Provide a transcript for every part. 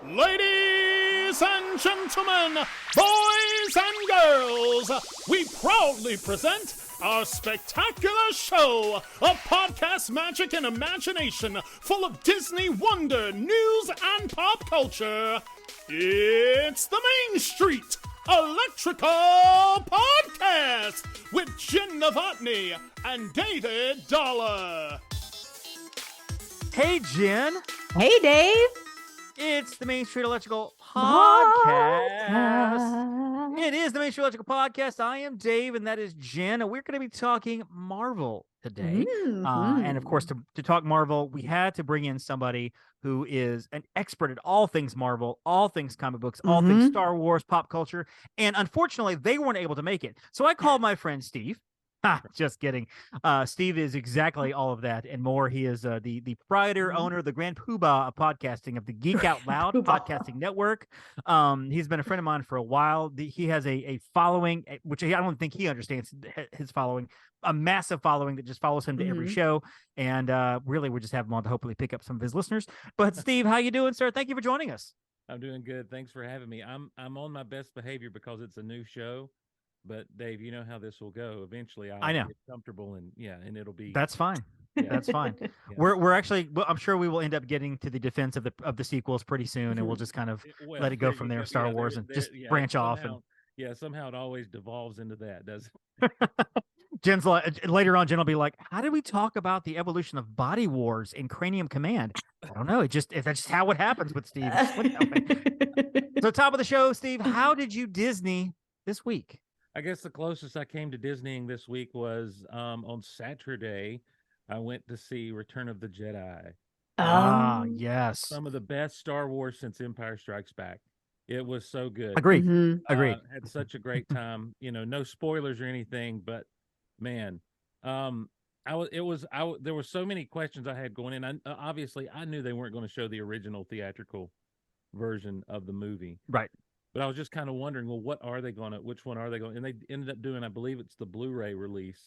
Ladies and gentlemen, boys and girls, we proudly present our spectacular show of podcast magic and imagination full of Disney wonder, news, and pop culture. It's the Main Street Electrical Podcast with Jenn Dave and David Dollar. Hey, Jen. Hey, Dave. It's the Main Street Electrical Podcast. It is the Main Street Electrical Podcast. I am Dave, and that is Jen. And we're going to be talking Marvel today. And of course, to talk Marvel, we had to bring in somebody who is an expert at all things Marvel, all things comic books, all things Star Wars, pop culture. And unfortunately, they weren't able to make it. So I called my friend Steve. Just kidding. Steve is exactly all of that and more. He is the proprietor, owner, the grand poobah of podcasting of the Geek Out Loud podcasting network. He's been a friend of mine for a while. He has a following, which I don't think he understands his following, a massive following that just follows him to every show. And really, we just have him on to hopefully pick up some of his listeners. But Steve, how you doing, sir? Thank you for joining us. I'm doing good. Thanks for having me. I'm on my best behavior because it's a new show. But Dave, you know how this will go. Eventually, I know. Get comfortable, and it'll be. That's fine. Yeah. That's fine. Yeah. We're actually. Well, I'm sure we will end up getting to the defense of the sequels pretty soon, and we'll just kind of let it go from there. Star Wars and just branch off. And somehow it always devolves into that, doesn't it? Jen's later on. Jen will be like, "How did we talk about the evolution of body wars in Cranium Command?" I don't know. That's just how it happens with Steve. So, top of the show, Steve. How did you Disney this week? I guess the closest I came to Disneying this week was on Saturday. I went to see Return of the Jedi. Yes. Some of the best Star Wars since Empire Strikes Back. It was so good. Agreed. Agreed. Had such a great time. No spoilers or anything, but man, there were so many questions I had going in. Obviously, I knew they weren't going to show the original theatrical version of the movie. Right. But I was just kind of wondering, well, which one are they going? And they ended up doing, I believe it's the Blu-ray release,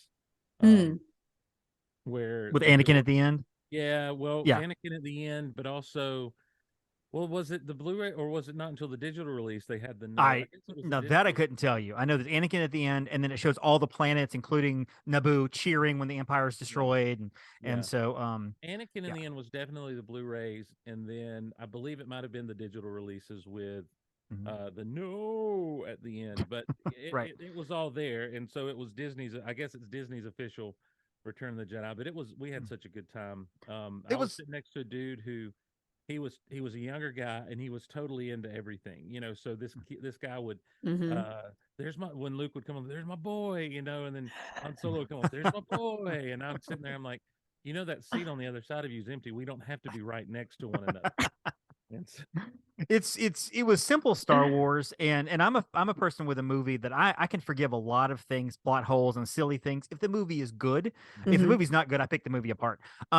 where with Anakin at the end. Yeah, well, Anakin at the end, but also, well, was it the Blu-ray or was it not until the digital release they had the? I couldn't tell you. I know that Anakin at the end, and then it shows all the planets, including Naboo, cheering when the Empire is destroyed, and so Anakin in the end was definitely the Blu-rays, and then I believe it might have been the digital releases with. The no at the end, but it was all there, and so it was Disney's. I guess it's Disney's official Return of the Jedi. But we had such a good time. I was sitting next to a dude who he was a younger guy, and he was totally into everything. So this guy would when Luke would come on, there's my boy, and then Han Solo would come on, there's my boy, and I'm sitting there, I'm like, that seat on the other side of you is empty. We don't have to be right next to one another. It was simple Star Wars, and I'm a person with a movie that I can forgive a lot of things, plot holes and silly things if the movie is good. If the movie's not good, I pick the movie apart.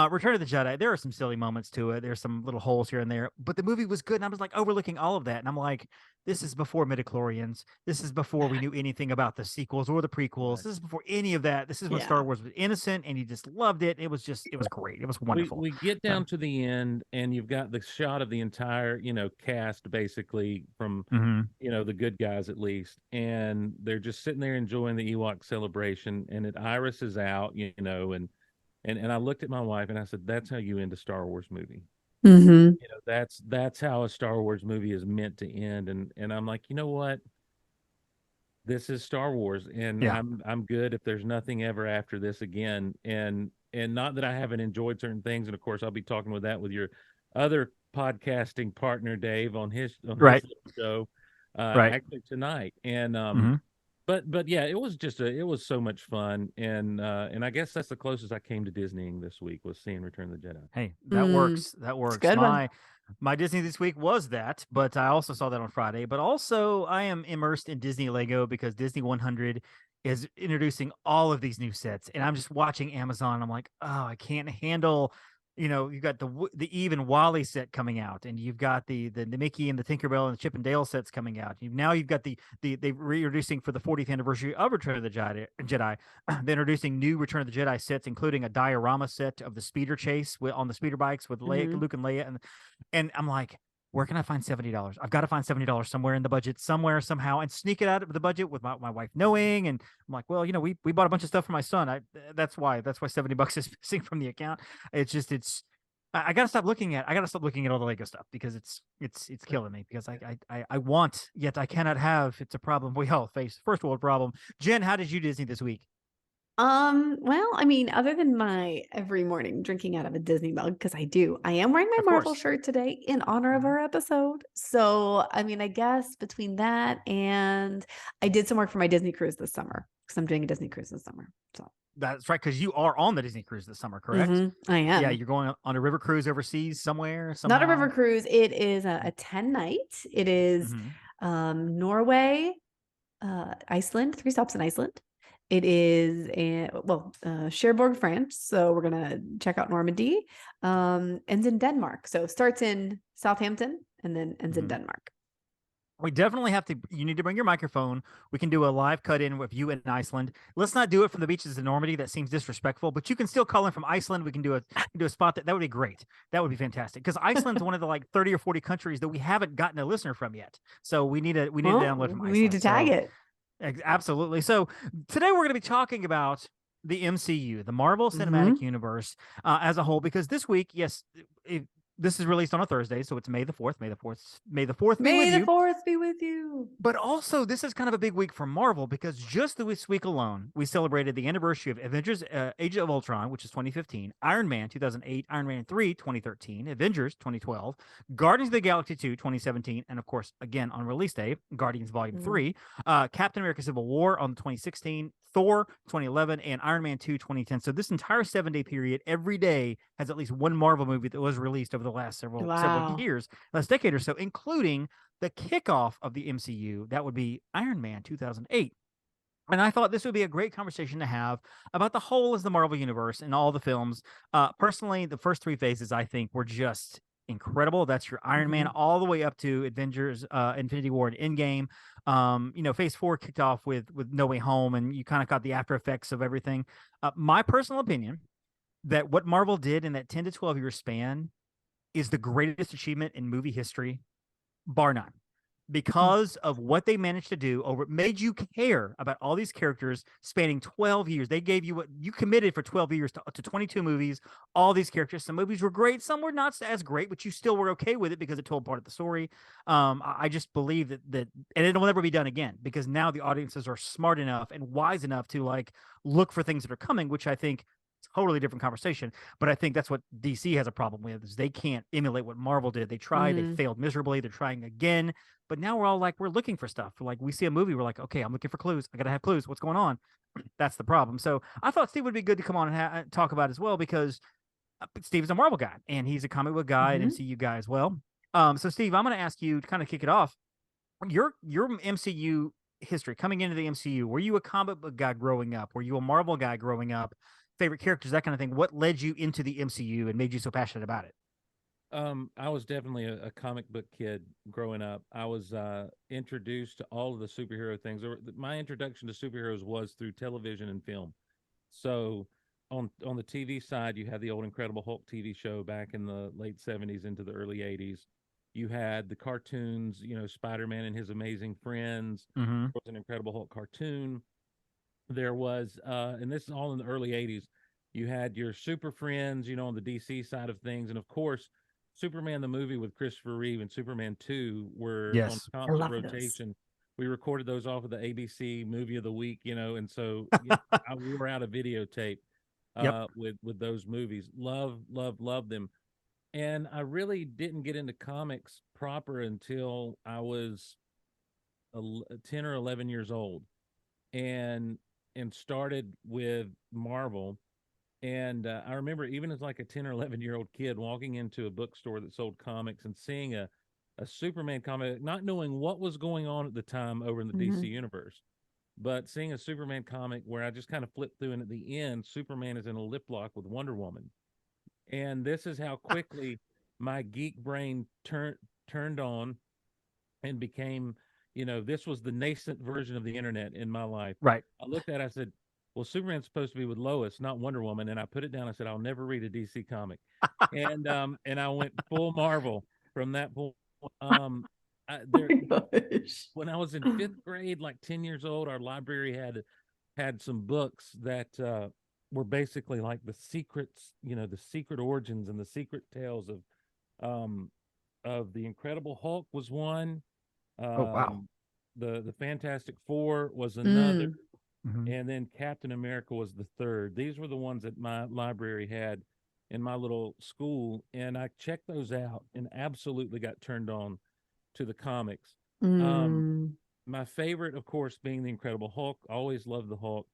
Return of the Jedi, there are some silly moments to it. There's some little holes here and there, but the movie was good, and I was like overlooking all of that, and I'm like, this is before midichlorians. This is before we knew anything about the sequels or the prequels. This is before any of that. This is when Star Wars was innocent, and you just loved it. It was great. It was wonderful. We get down to the end, and you've got the shot of the entire, cast basically from, the good guys at least, and they're just sitting there enjoying the Ewok celebration, and Iris is out, and I looked at my wife and I said, "That's how you end a Star Wars movie." That's how a Star Wars movie is meant to end, and I'm like, you know what? This is Star Wars, and I'm good if there's nothing ever after this again. And not that I haven't enjoyed certain things, and of course I'll be talking with your other podcasting partner Dave on his show actually tonight. And but yeah, it was so much fun, and I guess that's the closest I came to Disneying this week was seeing Return of the Jedi. Hey, that works. That works. Good my Disney this week was that, but I also saw that on Friday. But also, I am immersed in Disney Lego because Disney 100 is introducing all of these new sets, and I'm just watching Amazon. I'm like, oh, I can't handle. You've got the Eve and Wally set coming out, and you've got the Mickey and the Tinkerbell and the Chip and Dale sets coming out. You've got they reintroducing for the 40th anniversary of Return of the Jedi. They're introducing new Return of the Jedi sets, including a diorama set of the speeder chase on the speeder bikes with Luke and Leia, and I'm like, where can I find $70? I've got to find $70 somewhere in the budget, somewhere, somehow, and sneak it out of the budget with my wife knowing. And I'm like, well, we bought a bunch of stuff for my son. That's why $70 is missing from the account. I gotta stop looking at all the Lego stuff because it's killing me because I want, yet I cannot have. It's a problem we all face. First world problem. Jen, how did you Disney this week? Well, I mean, other than my every morning drinking out of a Disney mug, because I am wearing my Of Marvel course. shirt today in honor of our episode. So, I mean, I guess between that and I did some work for my Disney cruise this summer because I'm doing a Disney cruise this summer. So That's right, because you are on the Disney cruise this summer, correct? I am. Yeah, you're going on a river cruise overseas somewhere. Not a river somehow? cruise. It is a 10 night. It is Norway, Iceland, 3 stops in Iceland. It is Cherbourg, France. So we're gonna check out Normandy. Ends in Denmark. So starts in Southampton and then ends in Denmark. We definitely have to. You need to bring your microphone. We can do a live cut in with you in Iceland. Let's not do it from the beaches of Normandy. That seems disrespectful. But you can still call in from Iceland. We can do a spot that would be great. That would be fantastic because Iceland's one of the like 30 or 40 countries that we haven't gotten a listener from yet. So we need to download from Iceland. We need to tag it. Absolutely. So today we're going to be talking about the MCU, the Marvel Cinematic Universe as a whole, because this week, yes, this is released on a Thursday, so it's May the 4th. May the 4th be with you. But also, this is kind of a big week for Marvel because just this week alone, we celebrated the anniversary of Avengers Age of Ultron, which is 2015, Iron Man 2008, Iron Man 3 2013, Avengers 2012, Guardians of the Galaxy 2 2017, and of course, again on release day, Guardians Volume 3, Captain America Civil War on 2016, Thor 2011, and Iron Man 2 2010. So this entire 7-day period, every day has at least one Marvel movie that was released over the last several years, last decade or so, including the kickoff of the MCU. That would be Iron Man 2008. And I thought this would be a great conversation to have about the whole as the Marvel Universe and all the films. Personally, the first 3 phases, I think, were just incredible. That's your Iron Man all the way up to Avengers, Infinity War, and Endgame. Phase 4 kicked off with No Way Home, and you kind of got the after effects of everything. My personal opinion that what Marvel did in that 10 to 12 year span is the greatest achievement in movie history, bar none, because of what they managed to do made you care about all these characters spanning 12 years. They gave you what you committed for 12 years to 22 movies, all these characters. Some movies were great, some were not as great, but you still were okay with it because it told part of the story. I just believe that and it will never be done again because now the audiences are smart enough and wise enough to like look for things that are coming, which I think totally different conversation, but I think that's what DC has a problem with is they can't emulate what Marvel did. They tried, they failed miserably. They're trying again, but now we're all like, we're looking for stuff. Like we see a movie, we're like, okay, I'm looking for clues. I got to have clues. What's going on? That's the problem. So I thought Steve would be good to come on and talk about as well because Steve is a Marvel guy and he's a comic book guy and MCU guy as well. So Steve, I'm going to ask you to kind of kick it off. Your MCU history coming into the MCU. Were you a comic book guy growing up? Were you a Marvel guy growing up? Favorite characters, that kind of thing. What led you into the MCU and made you so passionate about it? I was definitely a comic book kid growing up. I was introduced to all of the superhero things. My introduction to superheroes was through television and film. So on the TV side, you had the old Incredible Hulk TV show back in the late 70s into the early 80s. You had the cartoons, Spider-Man and his Amazing Friends. There was an Incredible Hulk cartoon. There was, and this is all in the early 80s, you had your Super Friends, on the DC side of things. And of course, Superman the movie with Christopher Reeve and Superman 2 were on constant rotation. We recorded those off of the ABC Movie of the Week, and so we were out of videotape with those movies. Love them. And I really didn't get into comics proper until I was 10 or 11 years old. And started with Marvel. And I remember even as like a 10 or 11-year-old kid walking into a bookstore that sold comics and seeing a Superman comic, not knowing what was going on at the time over in the DC universe, but seeing a Superman comic where I just kind of flipped through, and at the end, Superman is in a lip lock with Wonder Woman. And this is how quickly my geek brain turned on and became... this was the nascent version of the internet in my life. Right. I looked at it, I said, well, Superman's supposed to be with Lois, not Wonder Woman. And I put it down. I said, I'll never read a DC comic. And I went full Marvel from that point there, gosh. when I was in 5th grade, like 10 years old, our library had some books that were basically like the secrets, the secret origins and the secret tales of the Incredible Hulk was one. Oh wow. The Fantastic Four was another, Mm. and then Captain America was the third. These were the ones that my library had in my little school, and I checked those out and absolutely got turned on to the comics. Mm. My favorite, of course, being the Incredible Hulk. Always loved the Hulk.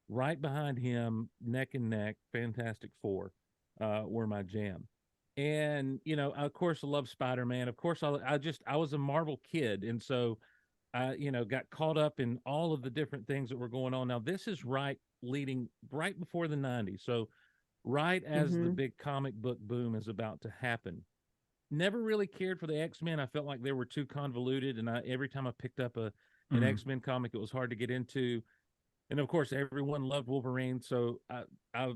Right behind him, neck and neck, Fantastic Four were my jam. And of course, I love Spider-Man. Of course, I was a Marvel kid, and so I got caught up in all of the different things that were going on. Now, this is leading right before the '90s, so right as the big comic book boom is about to happen. Never really cared for the X-Men. I felt like they were too convoluted, and every time I picked up an X-Men comic, it was hard to get into. And of course, everyone loved Wolverine. So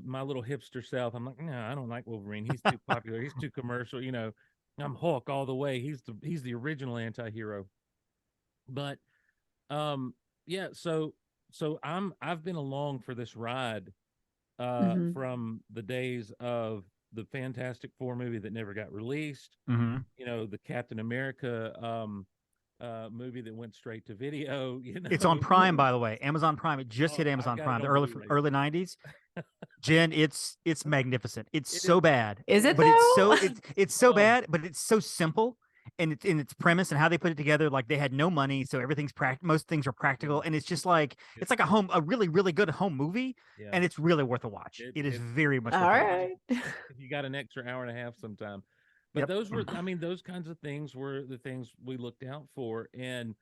my little hipster self, I'm like, no, I don't like Wolverine. He's too popular. He's too commercial. I'm Hulk all the way. He's the original anti-hero. But yeah. So I've been along for this ride from the days of the Fantastic Four movie that never got released. The Captain America movie that went straight to video. It's on Prime, by the way. Amazon Prime. It just hit Amazon Prime. The early '90s. Jen, it's magnificent. It's so bad. Is it? But though? it's so bad, but it's so simple. And it's in its premise and how they put it together. Like they had no money, so everything's most things are practical, and it's just like it's like a really really good home movie, and it's really worth a watch. It is very much worth a watch. If you got an extra hour and a half sometime. But those were, those kinds of things were the things we looked out for. And,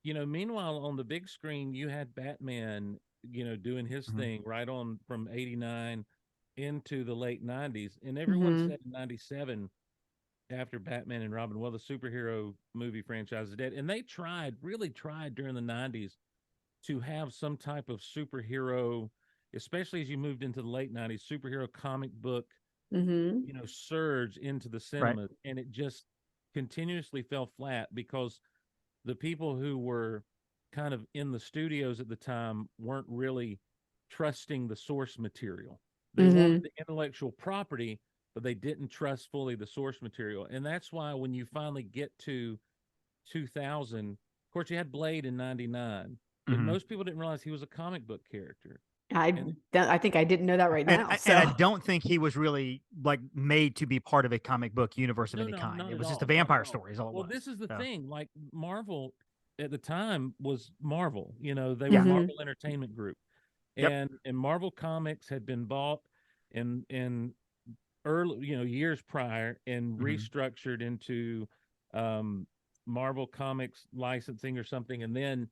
meanwhile, on the big screen, you had Batman, doing his thing right on from '89 into the late '90s. And everyone said in '97, after Batman and Robin, well, the superhero movie franchise is dead. And they really tried during the '90s to have some type of superhero, especially as you moved into the late '90s, superhero comic book surge into the cinema, and it just continuously fell flat because the people who were kind of in the studios at the time weren't really trusting the source material. They wanted the intellectual property, but they didn't trust fully the source material. And that's why when you finally get to 2000, of course, you had Blade in '99, but most people didn't realize he was a comic book character. I think I didn't know that right now. And I don't think he was really like made to be part of a comic book universe of any kind. It was just a vampire story. Is all it was. Well, this is the thing. Like Marvel at the time was Marvel. They were Marvel Entertainment Group, and Marvel Comics had been bought in early years prior and restructured into Marvel Comics licensing or something, and then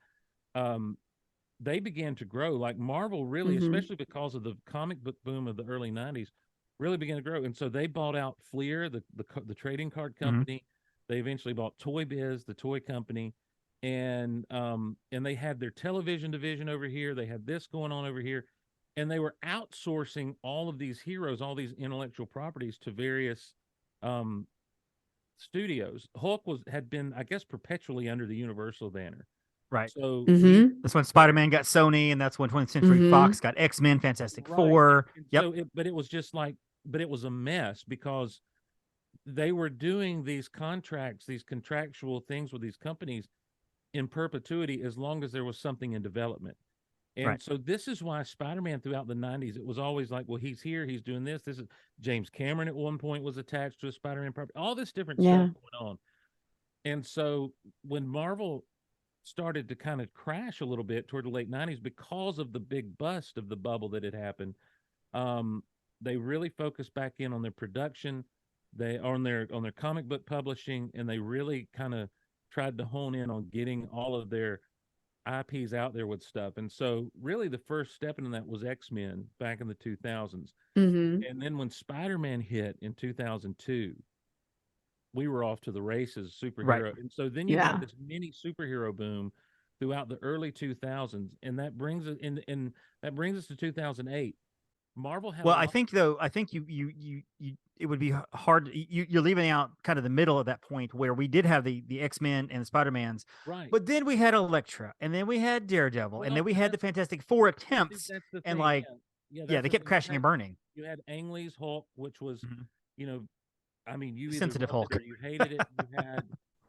they began to grow. Like Marvel really, especially because of the comic book boom of the early '90s, really began to grow. And so they bought out Fleer, the trading card company. They eventually bought Toy Biz, the toy company, and they had their television division over here. They had this going on over here, and they were outsourcing all of these heroes, all these intellectual properties to various studios. Hulk had been, I guess, perpetually under the Universal banner. Right. So that's when Spider-Man got Sony, and that's when 20th Century Fox got X-Men, Fantastic Four. So but it was just but it was a mess because they were doing these contracts, these contractual things with these companies in perpetuity as long as there was something in development. And so this is why Spider-Man throughout the '90s, it was always like, well, he's here, he's doing this. This is James Cameron at one point was attached to a Spider-Man property, all this different stuff going on. And so when Marvel started to kind of crash a little bit toward the late '90s because of the big bust of the bubble that had happened, they really focused back in on their production, on their comic book publishing, and they really kind of tried to hone in on getting all of their IPs out there with stuff. And so really the first step into that was X-Men back in the 2000s. And then when Spider-Man hit in 2002, we were off to the races, superhero. And so then you got this mini superhero boom throughout the early 2000s, and that brings us to 2008, Marvel had Well, a I lot. think though, it would be hard. You're leaving out kind of the middle of that point where we did have the X-Men and the Spider-Mans, Right. but then we had Elektra, and then we had Daredevil, and Well, then we and had the Fantastic Four attempts, that's the and thing. like, Yeah, yeah, that's they the kept thing. crashing and burning. You had Ang Lee's Hulk, which was, Mhm. you know, I mean, you either Sensitive loved Hulk. it or you hated it. You had,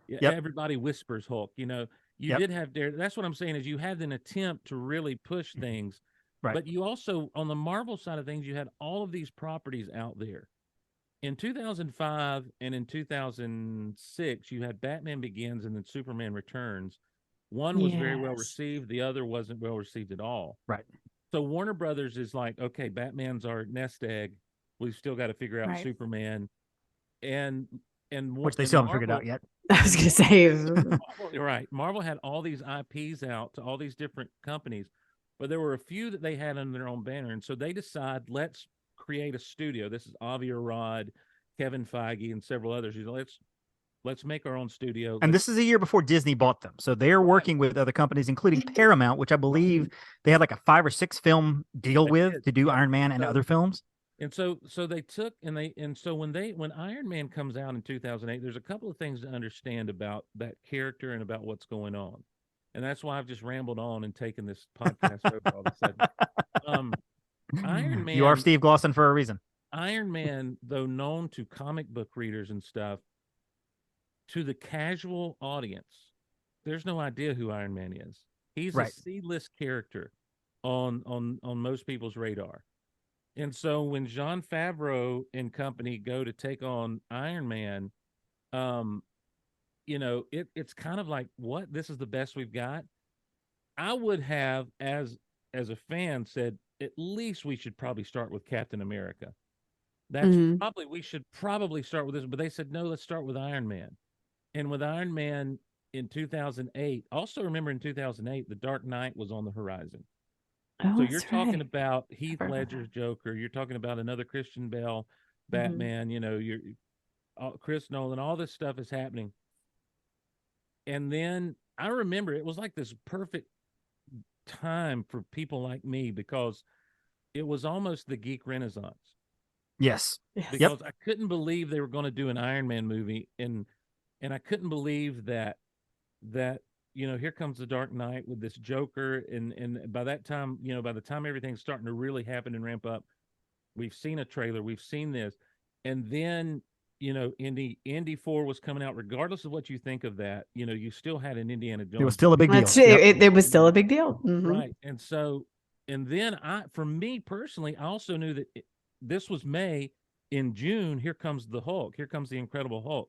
yeah, Yep. everybody whispers Hulk. You know, you Yep. did have That's what I'm saying is you had an attempt to really push things, Right. but you also on the Marvel side of things, you had all of these properties out there. In 2005 and in 2006, you had Batman Begins and then Superman Returns. One was very well Yes. received, the other wasn't well received at all. Right. So Warner Brothers is like, okay, Batman's our nest egg. We've still got to figure out Right. Superman, and Which they and still haven't figured out yet. I was gonna say. Marvel, you're right. Marvel had all these IPs out to all these different companies, but there were a few that they had under their own banner, and so they decide let's create a studio. This is Avi Arad, Kevin Feige, and several others. Let's make our own studio. And this is a year before Disney bought them. So they're working with other companies, including Paramount, which I believe they had like a 5 or 6 film deal They with did, to do yeah. Iron Man and So- other films. And so they took and so when Iron Man comes out in 2008, there's a couple of things to understand about that character and about what's going on. And that's why I've just rambled on and taken this podcast over all of a sudden. Iron Man, You are Steve Glosson for a reason. Iron Man, though known to comic book readers and stuff, to the casual audience, there's no idea who Iron Man is. He's Right. a C-list character on most people's radar. And so when Jon Favreau and company go to take on Iron Man, it's kind of like, what? This is the best we've got. I would have, as a fan, said at least we should probably start with Captain America. That's we should probably start with this. But they said no, let's start with Iron Man. And with Iron Man in 2008, also remember in 2008, The Dark Knight was on the horizon. So you're talking about Heath Ledger's Joker. You're talking about another Christian Bale Batman. You're Chris Nolan. All this stuff is happening. And then I remember it was like this perfect time for people like me because it was almost the geek renaissance. Yes. Because I couldn't believe they were going to do an Iron Man movie, and I couldn't believe that here comes the Dark Knight with this Joker, and by that time, by the time everything's starting to really happen and ramp up, we've seen a trailer, we've seen this, and then Indy 4 was coming out. Regardless of what you think of that, you still had an Indiana Jones. It was still a big deal. It was still a big deal, right? And so, and then for me personally, I also knew that this was May. In June, here comes the Hulk. Here comes the Incredible Hulk,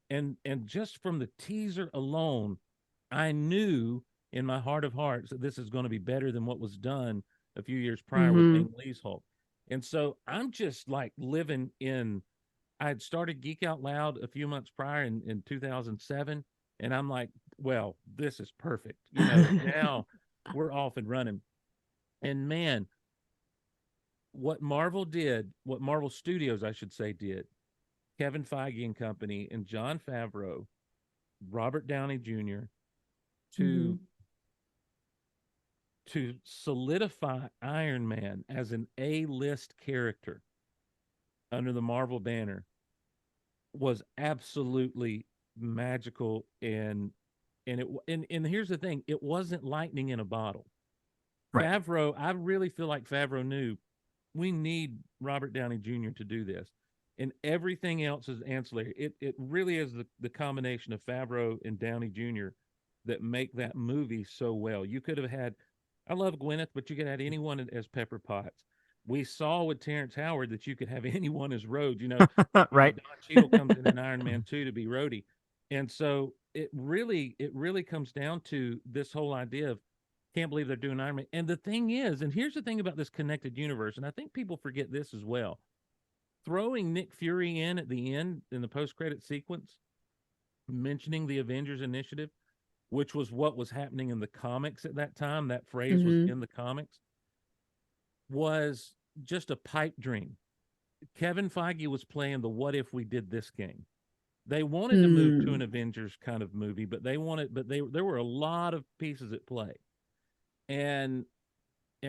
and just from the teaser alone, I knew in my heart of hearts that this is going to be better than what was done a few years prior with Ang Lee's Hulk. And so I'm just like living in, I had started Geek Out Loud a few months prior in 2007. And I'm like, well, this is perfect. Now we're off and running. And man, what Marvel Studios, I should say, did, Kevin Feige and company and Jon Favreau, Robert Downey Jr., to solidify Iron Man as an A-list character under the Marvel banner was absolutely magical, and here's the thing, it wasn't lightning in a bottle. Right. Favreau, I really feel like Favreau knew we need Robert Downey Jr. to do this, and everything else is ancillary. It really is the combination of Favreau and Downey Jr. that make that movie so well. You could have had, I love Gwyneth, but you could have had anyone as Pepper Potts. We saw with Terrence Howard that you could have anyone as Rhodes. Right? Don Cheadle comes in Iron Man 2 to be Rhodey, and so it really comes down to this whole idea of can't believe they're doing Iron Man. And the thing is, and here's the thing about this connected universe, and I think people forget this as well. Throwing Nick Fury in at the end in the post-credit sequence, mentioning the Avengers Initiative, which was what was happening in the comics at that time, that phrase was in the comics, was just a pipe dream. Kevin Feige was playing the what if we did this game. They wanted to move to an Avengers kind of movie, but there were a lot of pieces at play. And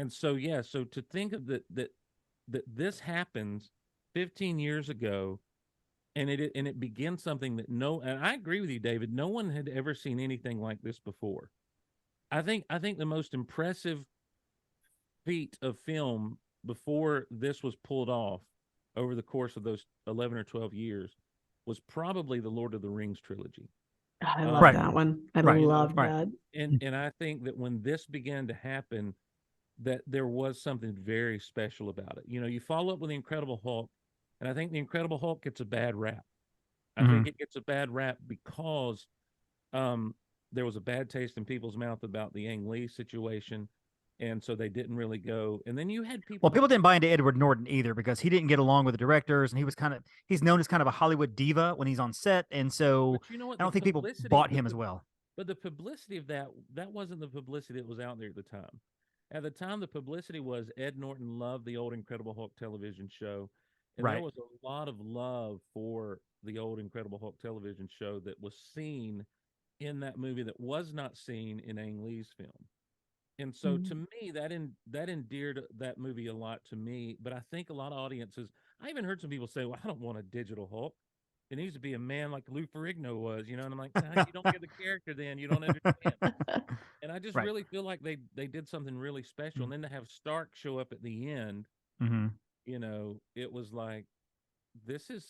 so to think of that that this happens 15 years ago, and it begins something that and I agree with you, David, no one had ever seen anything like this before. I think the most impressive feat of film before this was pulled off over the course of those 11 or 12 years was probably the Lord of the Rings trilogy. I love that one. I love that. And I think that when this began to happen, that there was something very special about it. You follow up with the Incredible Hulk, and I think the Incredible Hulk gets a bad rap. I think it gets a bad rap because there was a bad taste in people's mouth about the Ang Lee situation, and so they didn't really go. And then you had people. Well, people didn't buy into Edward Norton either because he didn't get along with the directors, and he's known as kind of a Hollywood diva when he's on set, and so you know what, I don't think people bought him as well. But the publicity of that wasn't the publicity that was out there at the time. At the time, the publicity was Ed Norton loved the old Incredible Hulk television show, and there was a lot of love for the old Incredible Hulk television show that was seen in that movie that was not seen in Ang Lee's film. And so to me, that endeared that movie a lot to me. But I think a lot of audiences, I even heard some people say, well, I don't want a digital Hulk. It needs to be a man like Lou Ferrigno was, And I'm like, you don't get the character then. You don't understand. And I just really feel like they did something really special. And then to have Stark show up at the end, it was like, this is,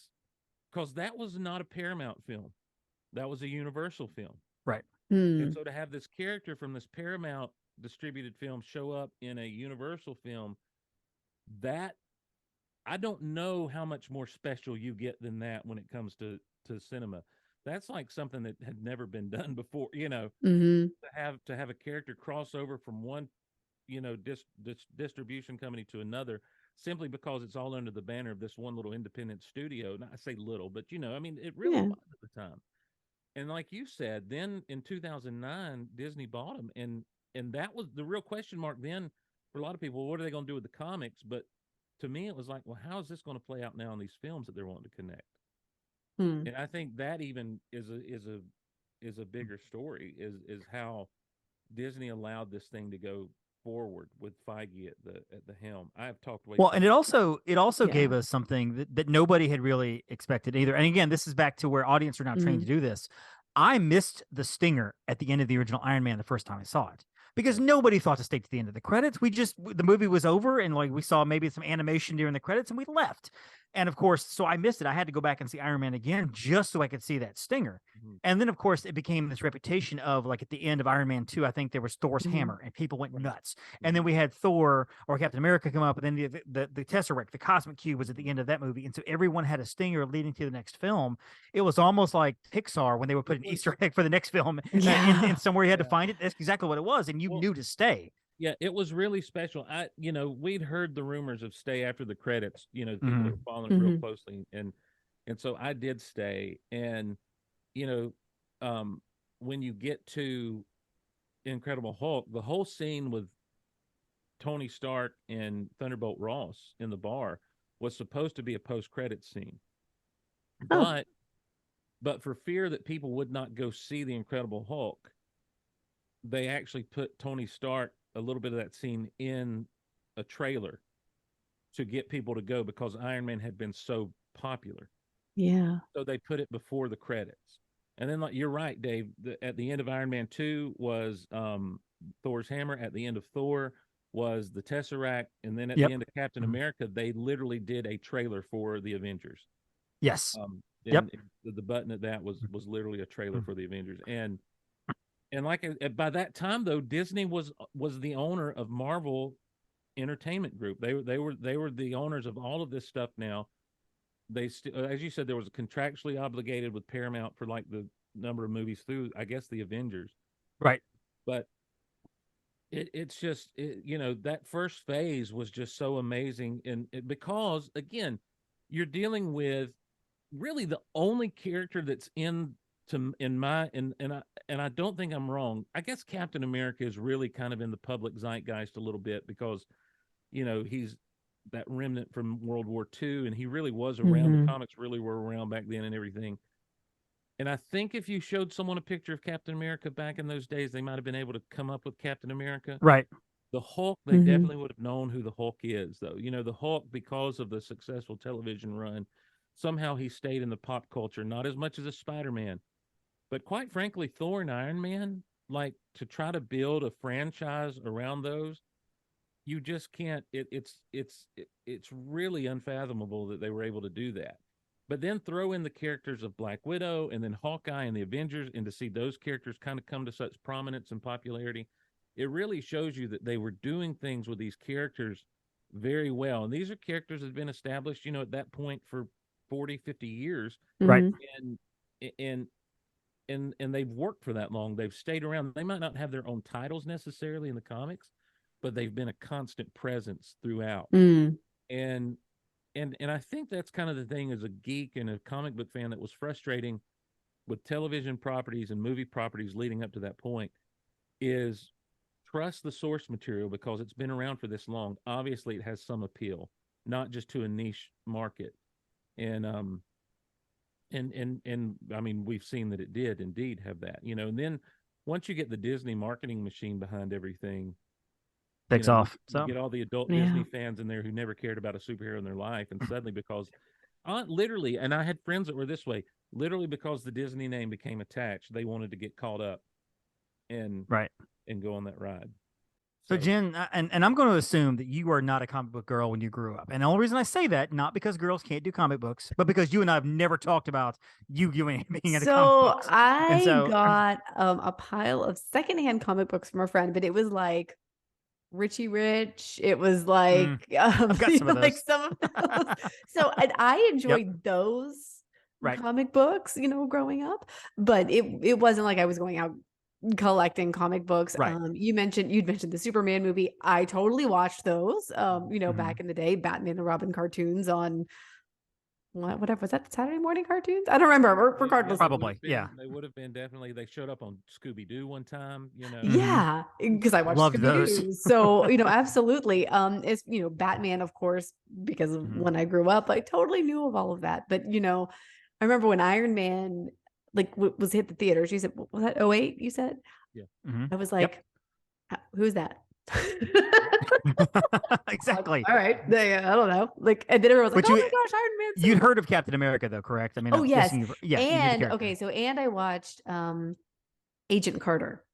because that was not a Paramount film. That was a Universal film. Right. And so to have this character from this Paramount distributed film show up in a Universal film, that I don't know how much more special you get than that when it comes to cinema. That's like something that had never been done before, to have a character cross over from one, distribution company to another, simply because it's all under the banner of this one little independent studio. Not I say little, but it really was at the time. And like you said, then in 2009, Disney bought them, and that was the real question mark then for a lot of people. What are they going to do with the comics? But to me, it was like, well, how is this going to play out now in these films that they're wanting to connect? And I think that even is a bigger story, is how Disney allowed this thing to go forward with Feige at the helm. I have talked way. Well, and it also gave us something that nobody had really expected either. And again, this is back to where audience are now trained to do this. I missed the stinger at the end of the original Iron Man the first time I saw it, because nobody thought to stay to the end of the credits. The movie was over, and like we saw maybe some animation during the credits, and we left. And of course, so I missed it. I had to go back and see Iron Man again just so I could see that stinger. And then, of course, it became this reputation of, like, at the end of Iron Man 2, I think there was Thor's hammer, and people went nuts. And then we had Thor or Captain America come up, and then the Tesseract, the Cosmic Cube, was at the end of that movie. And so everyone had a stinger leading to the next film. It was almost like Pixar when they would put an Easter egg for the next film in somewhere you had to find it. That's exactly what it was, and you knew to stay. Yeah, it was really special. We'd heard the rumors of stay after the credits, people were following it real closely. And so I did stay. And, when you get to Incredible Hulk, the whole scene with Tony Stark and Thunderbolt Ross in the bar was supposed to be a post-credits scene. But for fear that people would not go see the Incredible Hulk, they actually put Tony Stark, a little bit of that scene, in a trailer to get people to go, because Iron Man had been so popular. Yeah. So they put it before the credits. And then, like, you're right, Dave, at the end of Iron Man 2 was Thor's hammer. At the end of Thor was the Tesseract. And then at the end of Captain America, they literally did a trailer for the Avengers. Yes. The button at that was literally a trailer for the Avengers. And like, by that time, though, Disney was the owner of Marvel Entertainment Group. They were the owners of all of this stuff now. They as you said, there was contractually obligated with Paramount for like the number of movies through, I guess, the Avengers. Right. But it's just, that first phase was just so amazing. And because, again, you're dealing with really the only character that's and I don't think I'm wrong. I guess Captain America is really kind of in the public zeitgeist a little bit because, he's that remnant from World War II, and he really was around. The comics really were around back then and everything. And I think if you showed someone a picture of Captain America back in those days, they might have been able to come up with Captain America. Right. The Hulk, they definitely would have known who the Hulk is, though. You know, the Hulk, because of the successful television run, somehow he stayed in the pop culture, not as much as a Spider-Man. But quite frankly, Thor and Iron Man, like to try to build a franchise around those, you just can't. It's really unfathomable that they were able to do that. But then throw in the characters of Black Widow and then Hawkeye and the Avengers, and to see those characters kind of come to such prominence and popularity, it really shows you that they were doing things with these characters very well. And these are characters that have been established, you know, at that point for 40, 50 years. Right. And they've worked for that long. They've stayed around. They might not have their own titles necessarily in the comics, but they've been a constant presence throughout. And I think that's kind of the thing as a geek and a comic book fan that was frustrating with television properties and movie properties leading up to that point is trust the source material because it's been around for this long. Obviously, it has some appeal, not just to a niche market. And I mean, we've seen that it did indeed have that, you know. And then once you get the Disney marketing machine behind everything, takes off. You get all the adult Disney fans in there who never cared about a superhero in their life, and suddenly because literally, and I had friends that were this way, literally because the Disney name became attached, they wanted to get caught up and go on that ride. So Jenn, and I'm going to assume that you are not a comic book girl when you grew up. And the only reason I say that, not because girls can't do comic books, but because you and I have never talked about you being into comic books. I got a pile of secondhand comic books from a friend, but it was like Richie Rich. It was like I've got some of those. like some of those. So I enjoyed those comic books, you know, growing up, but it wasn't like I was going out collecting comic books. You'd mentioned the Superman movie. I totally watched those. You know, back in the day, Batman and Robin cartoons on whatever was that, Saturday morning cartoons? I don't remember. Regardless, probably they would have been definitely. They showed up on Scooby-Doo one time. You know, yeah, because I watched Scooby-Doo. So you know, absolutely. It's, you know, Batman, of course, because of when I grew up, I totally knew of all of that. But you know, I remember when Iron Man was hit the theaters. You said, was that 2008? You said, yeah. I was like, who's that? Exactly. All right. I don't know. Like, and then everyone was like, oh my gosh, Iron Man. You'd heard of Captain America though, correct? I mean, yes. And okay. So, and I watched Agent Carter.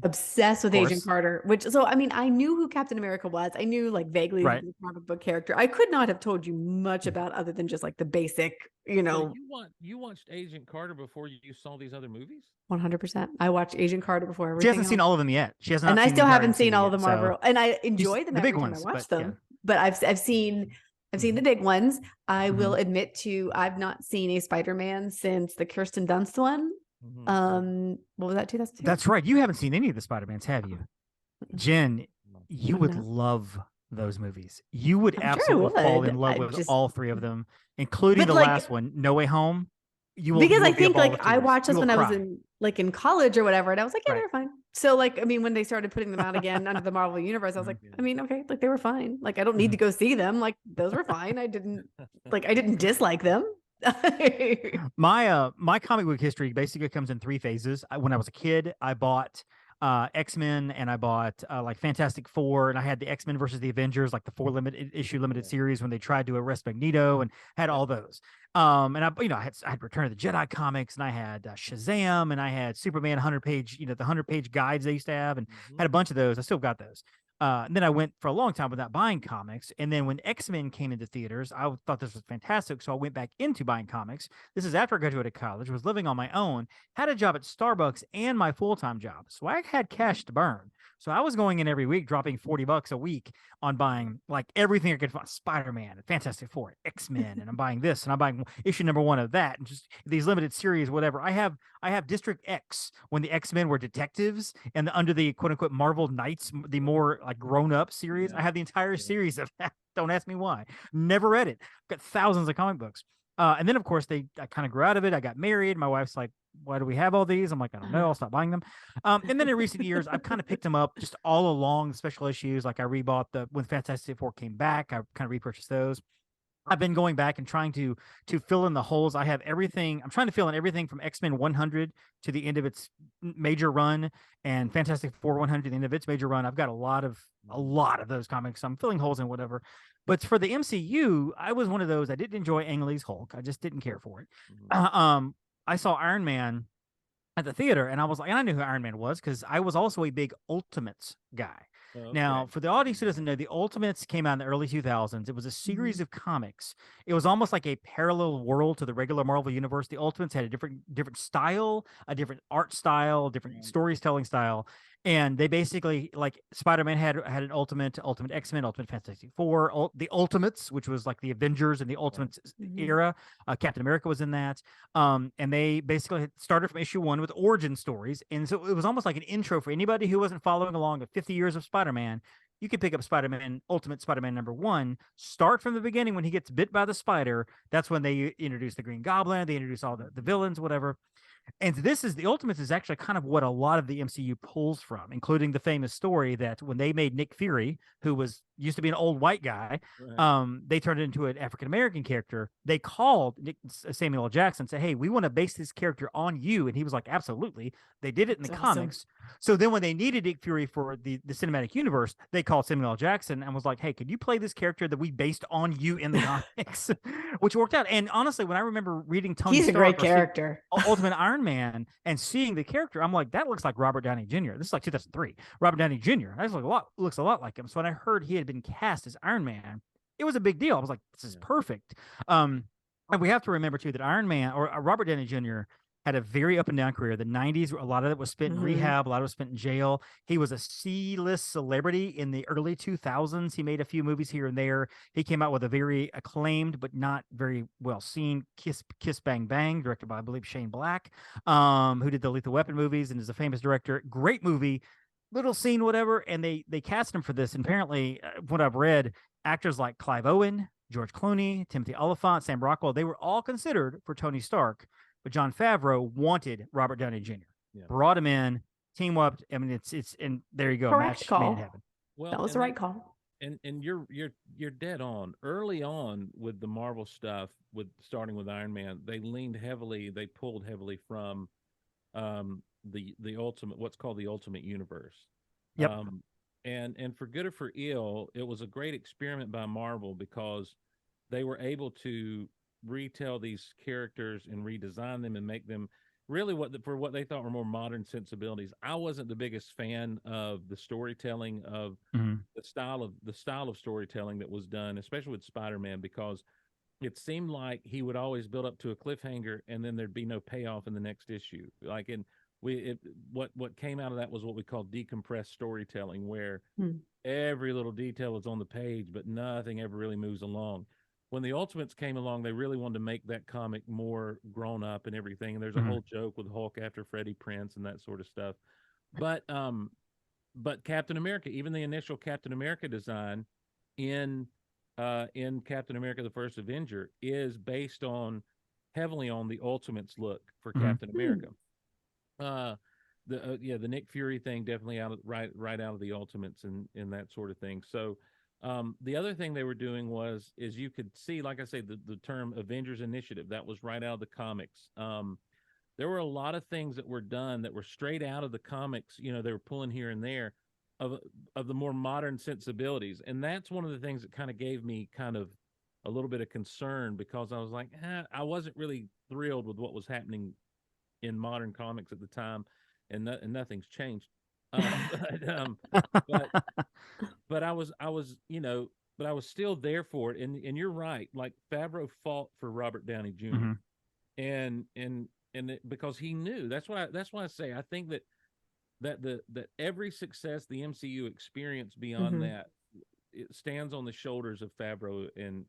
Obsessed with Agent Carter, so I mean, I knew who Captain America was. I knew like vaguely the comic book character. I could not have told you much about other than just like the basic, you know. So you watched Agent Carter before you saw these other movies? 100%. I watched Agent Carter before everything. She hasn't seen all of them yet. She hasn't, and I still haven't seen all of the Marvel. And I enjoy them. The big ones. I watch them, but I've seen the big ones. I will admit to I've not seen a Spider-Man since the Kirsten Dunst one. What was that, 2002? That's right. You haven't seen any of the Spider-Mans, have you? Jenn, you would love those movies. You would absolutely fall in love with all three of them, including the last one, No Way Home. Because I think like I watched this when I was in college or whatever, and I was like, yeah, they're fine. So like, I mean, when they started putting them out again under the Marvel universe, I was like, I mean, okay, like they were fine. Like I don't need to go see them. Like those were fine. I didn't dislike them. My comic book history basically comes in three phases. When I was a kid, I bought X-Men and I bought like Fantastic Four, and I had the X-Men versus the Avengers, like the 4 limited series when they tried to arrest Magneto, and had all those. And I had Return of the Jedi comics, and I had Shazam, and I had Superman 100-page, the 100-page guides they used to have, and had a bunch of those. I still got those. And then I went for a long time without buying comics. And then when X-Men came into theaters, I thought this was fantastic. So I went back into buying comics. This is after I graduated college, was living on my own, had a job at Starbucks and my full-time job. So I had cash to burn. So I was going in every week, dropping $40 a week on buying like everything I could find: Spider-Man, Fantastic Four, X-Men, and I'm buying this, and I'm buying issue number 1 of that, and just these limited series, whatever. I have District X when the X-Men were detectives, and under the quote unquote Marvel Knights, the more like grown-up series. I have the entire series of that. Don't ask me why. Never read it. Got thousands of comic books. And then of course I kind of grew out of it. I got married. My wife's like, why do we have all these? I'm like, I don't know. I'll stop buying them. And then in recent years, I've kind of picked them up just all along, the special issues. Like I rebought when Fantastic Four came back, I kind of repurchased those. I've been going back and trying to fill in the holes. I have everything. I'm trying to fill in everything from X-Men 100 to the end of its major run, and Fantastic Four 100 to the end of its major run. I've got a lot of those comics. So I'm filling holes in whatever. But for the MCU, I was one of those. I didn't enjoy Ang Lee's Hulk. I just didn't care for it. I saw Iron Man at the theater, and I was like, and I knew who Iron Man was because I was also a big Ultimates guy. Okay. Now, for the audience who doesn't know, the Ultimates came out in the early 2000s. It was a series of comics. It was almost like a parallel world to the regular Marvel universe. The Ultimates had a different style, a different art style, different storytelling style. And they basically, like, Spider-Man had an Ultimate X-Men, Ultimate Fantastic Four, the Ultimates, which was like the Avengers and the Ultimates era. Captain America was in that. And they basically started from issue 1 with origin stories. And so it was almost like an intro for anybody who wasn't following along with 50 years of Spider-Man. You could pick up Spider-Man, Ultimate Spider-Man #1, start from the beginning when he gets bit by the spider. That's when they introduce the Green Goblin. They introduce all the villains, whatever. And the Ultimates is actually kind of what a lot of the MCU pulls from, including the famous story that when they made Nick Fury, who used to be an old white guy, they turned it into an African-American character. They called Samuel L. Jackson and said, hey, we want to base this character on you. And he was like, absolutely. They did it in the comics. So then when they needed Nick Fury for the cinematic universe, they called Samuel L. Jackson and was like, hey, could you play this character that we based on you in the comics? Which worked out. And honestly, when I remember reading Tony Stark, he's a great character. Ultimate Iron Man, and seeing the character, I'm like, that looks like Robert Downey Jr. This is like 2003. Robert Downey Jr. That looks a lot like him. So when I heard he had been cast as Iron Man, it was a big deal. I was like, this is perfect. And we have to remember too that Iron Man or Robert Downey Jr. had a very up and down career. The 90s, a lot of it was spent in rehab, a lot of it was spent in jail. He was a C-list celebrity in the early 2000s. He made a few movies here and there. He came out with a very acclaimed but not very well seen Kiss Bang Bang, directed by, I believe, Shane Black, who did the Lethal Weapon movies and is a famous director. Great movie, little scene, whatever. And they cast him for this. And apparently, what I've read, actors like Clive Owen, George Clooney, Timothy Olyphant, Sam Rockwell, they were all considered for Tony Stark. But Jon Favreau wanted Robert Downey Jr. Brought him in, team up. I mean, it's and there you go. Correct call. Made it happen. Well, that was the right call. And you're dead on. Early on with the Marvel stuff, starting with Iron Man, they pulled heavily from the ultimate, what's called the Ultimate Universe. Yep. And for good or for ill, it was a great experiment by Marvel because they were able to retell these characters and redesign them and make them really for what they thought were more modern sensibilities. I wasn't the biggest fan of the storytelling of the style of storytelling that was done, especially with Spider-Man, because it seemed like he would always build up to a cliffhanger and then there'd be no payoff in the next issue. Like what came out of that was what we call decompressed storytelling, where every little detail is on the page, but nothing ever really moves along. When the Ultimates came along, they really wanted to make that comic more grown up and everything. And there's a whole joke with Hulk after Freddie Prinze and that sort of stuff. But Captain America, even the initial Captain America design in Captain America: The First Avenger, is based heavily on the Ultimates look for Captain America. The Nick Fury thing definitely right out of the Ultimates and that sort of thing. So. The other thing they were doing is you could see, like I say, the term Avengers Initiative, that was right out of the comics. There were a lot of things that were done that were straight out of the comics. They were pulling here and there of the more modern sensibilities. And that's one of the things that kind of gave me kind of a little bit of concern, because I was like, I wasn't really thrilled with what was happening in modern comics at the time, and nothing's changed. But I was but I was still there for it. And you're right. Like, Favreau fought for Robert Downey Jr. And because he knew. That's why I say I think that every success the MCU experienced beyond that, it stands on the shoulders of Favreau and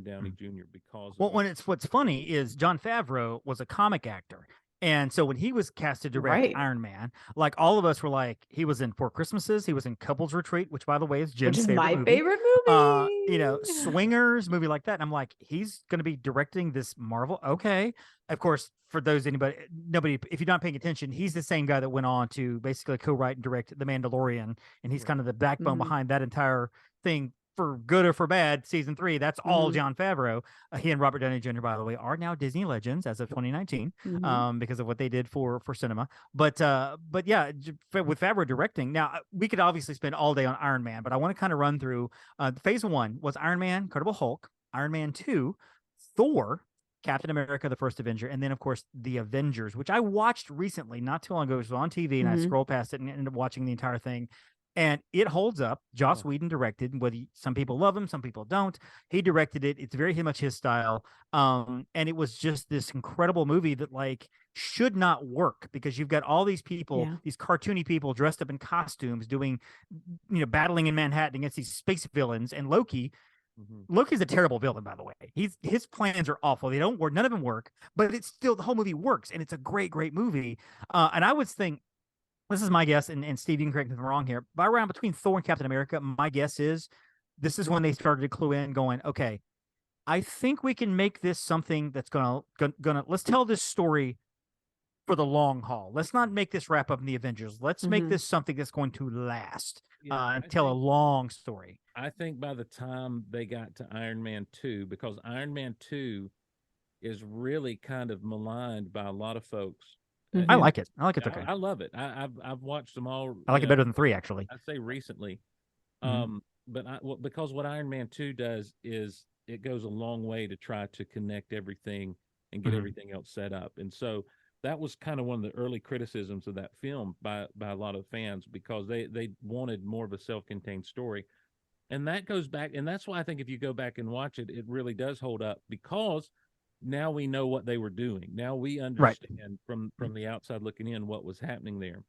Downey Jr. because what's funny is Jon Favreau was a comic actor. And so when he was cast to direct Iron Man, like, all of us were like, he was in Four Christmases, he was in Couples Retreat, which, by the way, is Jen's favorite movie. Swingers, movie like that. And I'm like, he's going to be directing this Marvel. Okay. Of course, for nobody, if you're not paying attention, he's the same guy that went on to basically co-write and direct The Mandalorian. And he's kind of the backbone behind that entire thing for good or for bad, season 3, that's all Jon Favreau. He and Robert Downey Jr., by the way, are now Disney legends as of 2019, because of what they did for cinema. But yeah, with Favreau directing, now we could obviously spend all day on Iron Man, but I want to kind of run through. Phase 1 was Iron Man, Incredible Hulk, Iron Man 2, Thor, Captain America, the First Avenger, and then, of course, The Avengers, which I watched recently, not too long ago. It was on TV, and I scrolled past it and ended up watching the entire thing. And it holds up. Joss Whedon directed, whether some people love him, some people don't. He directed it. It's very much his style. And it was just this incredible movie that like should not work because you've got all these people, these cartoony people dressed up in costumes doing, battling in Manhattan against these space villains. And Loki's a terrible villain, by the way. His plans are awful. They don't work. None of them work, but it's still, the whole movie works. And it's a great, great movie. And I would think, this is my guess, and Steve, you can correct me if I'm wrong here. By around between Thor and Captain America, my guess is this is when they started to clue in, going, okay, I think we can make this something that's gonna let's tell this story for the long haul. Let's not make this wrap up in the Avengers. Let's make this something that's going to last and tell a long story. I think by the time they got to Iron Man 2, because Iron Man 2 is really kind of maligned by a lot of folks. I like it. Okay. I love it. I've watched them all. I like it better than 3, actually. I'd say recently. But because what Iron Man 2 does is it goes a long way to try to connect everything and get everything else set up. And so that was kind of one of the early criticisms of that film by a lot of fans, because they wanted more of a self-contained story. And that goes back, and that's why I think if you go back and watch it, it really does hold up, because now we know what they were doing. Now we understand from the outside looking in what was happening there.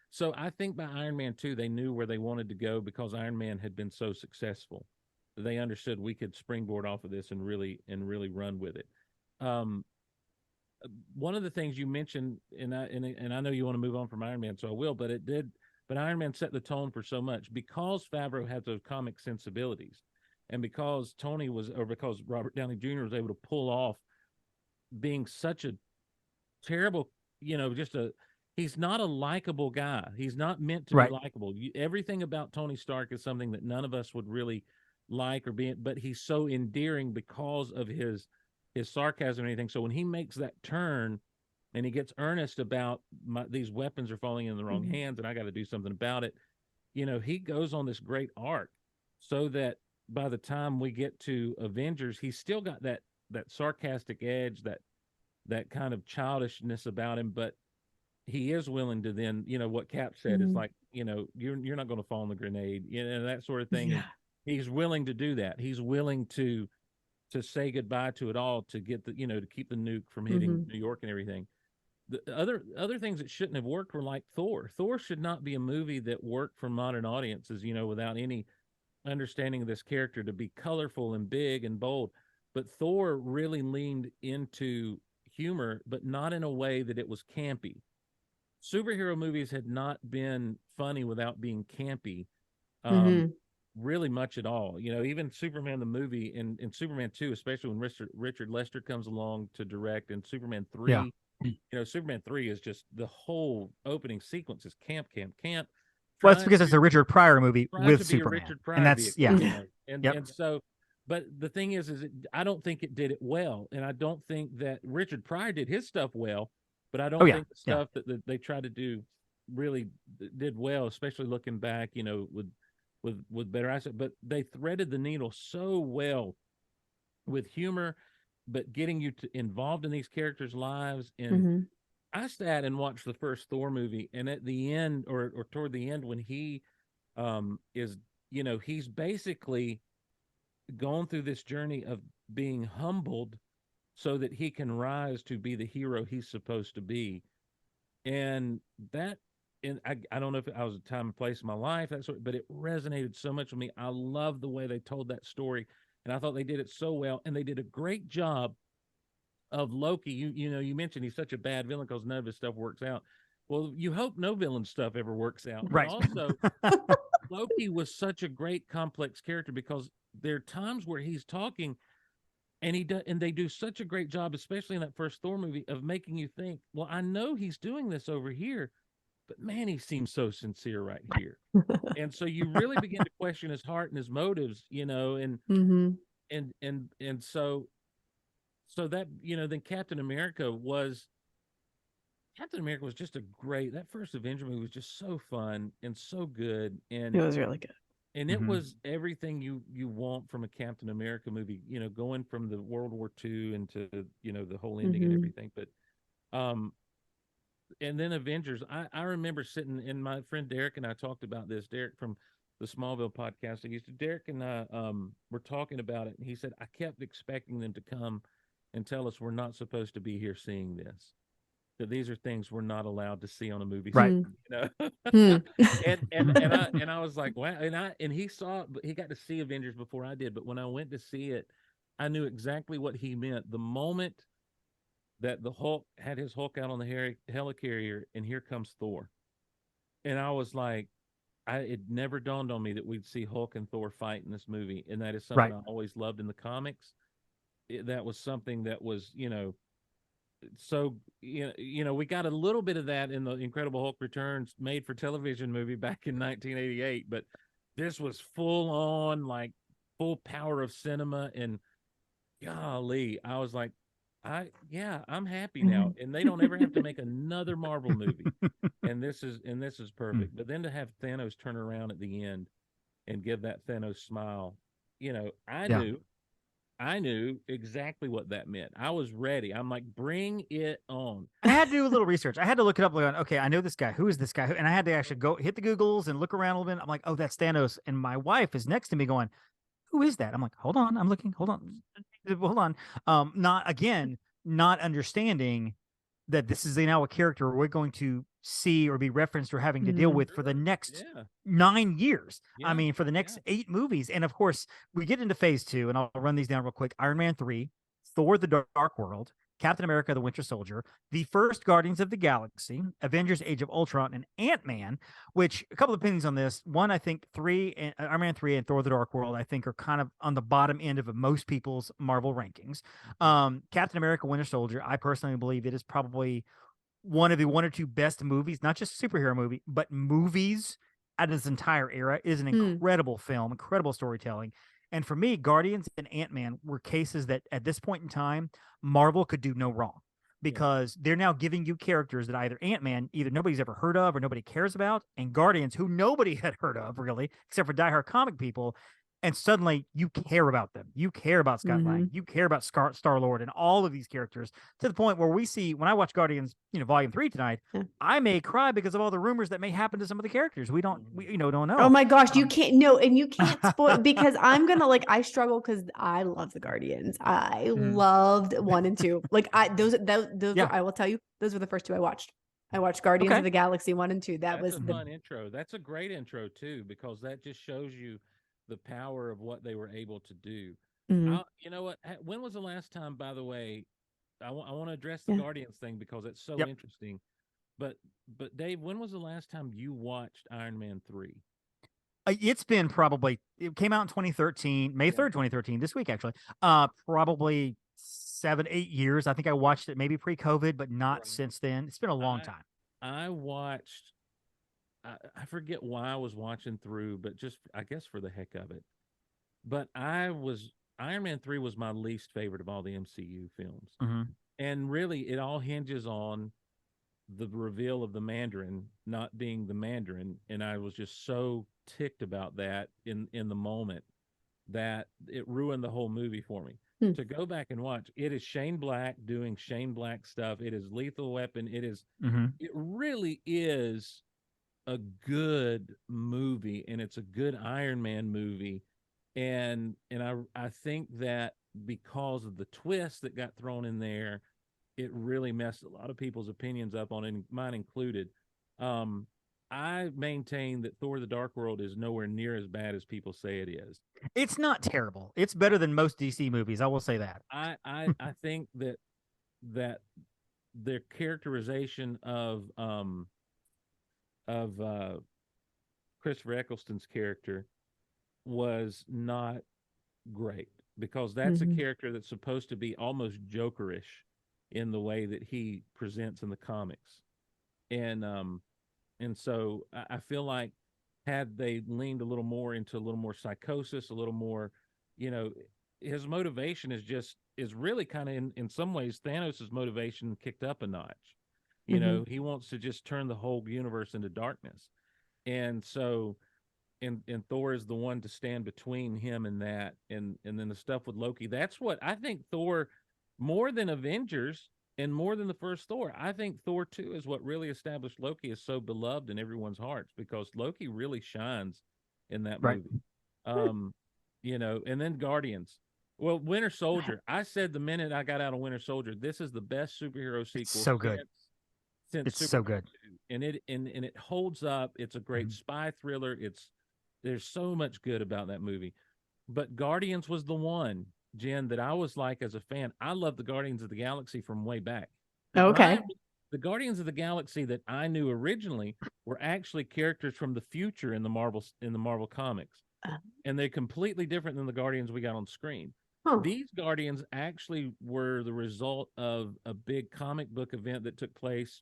So I think by Iron Man 2, they knew where they wanted to go, because Iron Man had been so successful. They understood we could springboard off of this and really run with it. One of the things you mentioned, and I know you want to move on from Iron Man, so I will, but Iron Man set the tone for so much, because Favreau had those comic sensibilities. And because because Robert Downey Jr. was able to pull off being such a terrible, he's not a likable guy. He's not meant to be likable. Everything about Tony Stark is something that none of us would really like but he's so endearing because of his sarcasm and anything. So when he makes that turn and he gets earnest about these weapons are falling in the wrong hands and I got to do something about it, he goes on this great arc, so that by the time we get to Avengers, he's still got that sarcastic edge, that kind of childishness about him, but he is willing to then, what Cap said is like, you're not going to fall in the grenade, that sort of thing. Yeah. And he's willing to do that. He's willing to say goodbye to it all, to get to keep the nuke from hitting New York and everything. The other things that shouldn't have worked were like Thor. Thor should not be a movie that worked for modern audiences, without any understanding of this character, to be colorful and big and bold. But Thor really leaned into humor, but not in a way that it was campy. Superhero movies had not been funny without being campy, really much at all. Even Superman the movie, and Superman 2, especially when Richard Lester comes along to direct, and Superman 3, Superman 3 is just, the whole opening sequence is camp. Well, that's because it's a Richard Pryor movie with Superman, and that's And so, but the thing is I don't think it did it well, and I don't think that Richard Pryor did his stuff well, but I don't think the stuff that they tried to do really did well, especially looking back, with better assets. But they threaded the needle so well with humor, but getting you involved in these characters' lives. And I sat and watched the first Thor movie, and at the end, or toward the end, when he is, he's basically gone through this journey of being humbled so that he can rise to be the hero he's supposed to be. And I don't know if I was a time and place in my life, but it resonated so much with me. I love the way they told that story, and I thought they did it so well, and they did a great job of Loki. You mentioned he's such a bad villain because none of his stuff works out. Well, you hope no villain stuff ever works out. Right. But also, Loki was such a great complex character, because there are times where he's talking and they do such a great job, especially in that first Thor movie, of making you think, well, I know he's doing this over here, but man, he seems so sincere right here. And so you really begin to question his heart and his motives, and so that, then Captain America was just that first Avenger movie was just so fun and so good. And it was really good. And it was everything you want from a Captain America movie, going from the World War II into, the whole ending and everything. But, and then Avengers, I remember sitting, and my friend Derek and I talked about this. Derek from the Smallville podcast Derek and I were talking about it, and he said, I kept expecting them to come and tell us we're not supposed to be here seeing this. That these are things we're not allowed to see on a movie, right? And I was like, wow. And he got to see Avengers before I did, but when I went to see it, I knew exactly what he meant. The moment that the Hulk had his Hulk out on the helicarrier, and here comes Thor, and I was like, it never dawned on me that we'd see Hulk and Thor fight in this movie, and that is something I always loved in the comics. That was something that was, so we got a little bit of that in the Incredible Hulk Returns made for television movie back in 1988, but this was full on, like, full power of cinema. And golly, I was like, I'm happy now, and they don't ever have to make another Marvel movie. and this is perfect. But then to have Thanos turn around at the end and give that Thanos smile, I knew exactly what that meant. I was ready. I'm like, bring it on. I had to do a little research. I had to look it up. Like, okay, I know this guy. Who is this guy? And I had to actually go hit the Googles and look around a little bit. I'm like, oh, that's Thanos. And my wife is next to me going, who is that? I'm like, hold on. I'm looking. Hold on. Not understanding that this is now a character we're going to see or be referenced or having to deal with for the next 9 years. I mean, for the next 8 movies. And of course, we get into phase 2, and I'll run these down real quick. Iron Man 3, Thor: The Dark World, Captain America: The Winter Soldier, the first Guardians of the Galaxy, Avengers: Age of Ultron, and Ant-Man, which, a couple of opinions on this. One, I think Iron Man 3 and Thor: The Dark World, I think, are kind of on the bottom end of most people's Marvel rankings. Captain America: Winter Soldier, I personally believe it is probably one of the 1 or 2 best movies, not just a superhero movie, but movies out of this entire era. It is an incredible film, incredible storytelling. And for me, Guardians and Ant-Man were cases that at this point in time, Marvel could do no wrong, because they're now giving you characters that either nobody's ever heard of or nobody cares about, and Guardians, who nobody had heard of really, except for diehard comic people. And suddenly you care about them. You care about Scott Lang. You care about Star-Lord and all of these characters, to the point where when I watch Guardians, Volume 3 tonight, I may cry because of all the rumors that may happen to some of the characters. We don't know. Oh my gosh, you can't and you can't spoil, because I'm gonna, I struggle because I love the Guardians. I loved 1 and 2. Those I will tell you, those were the first 2 I watched. I watched Guardians of the Galaxy 1 and 2. That's was a fun intro. That's a great intro too, because that just shows you the power of what they were able to do. You know what? When was the last time, by the way, I want to address the Guardians thing because it's so interesting. But Dave, when was the last time you watched Iron Man 3? It's been it came out in 2013, May 3rd, 2013, this week, actually. Probably 7-8 years. I think I watched it maybe pre-COVID, but not since then. It's been a long time. I watched, I forget why I was watching through, but just, I guess, for the heck of it. But Iron Man 3 was my least favorite of all the MCU films. And really, it all hinges on the reveal of the Mandarin not being the Mandarin. And I was just so ticked about that in the moment that it ruined the whole movie for me. To go back and watch, it is Shane Black doing Shane Black stuff. It is Lethal Weapon. It is, it really is a good movie, and it's a good Iron Man movie. And I think that because of the twist that got thrown in there, it really messed a lot of people's opinions up on it, mine included. I maintain that Thor: The Dark World is nowhere near as bad as people say it is. It's not terrible. It's better than most DC movies. I will say that. I think that their characterization of Christopher Eccleston's character was not great, because that's a character that's supposed to be almost Jokerish in the way that he presents in the comics. And And so I feel like had they leaned a little more into a little more psychosis, a little more, his motivation is really kind of in some ways Thanos' motivation kicked up a notch. He wants to just turn the whole universe into darkness. And so and Thor is the one to stand between him and that, and then the stuff with Loki. That's what I think Thor, more than Avengers and more than the first Thor, I think Thor 2 is what really established Loki as so beloved in everyone's hearts, because Loki really shines in that movie. And then Guardians. Well, Winter Soldier. I said the minute I got out of Winter Soldier, this is the best superhero sequel. So good. It's so good. And it holds up. It's a great spy thriller. There's so much good about that movie. But Guardians was the one, Jen, that I was like, as a fan, I love the Guardians of the Galaxy from way back. Okay. The Guardians of the Galaxy that I knew originally were actually characters from the future in the Marvel comics. And they're completely different than the Guardians we got on screen. Huh. These Guardians actually were the result of a big comic book event that took place.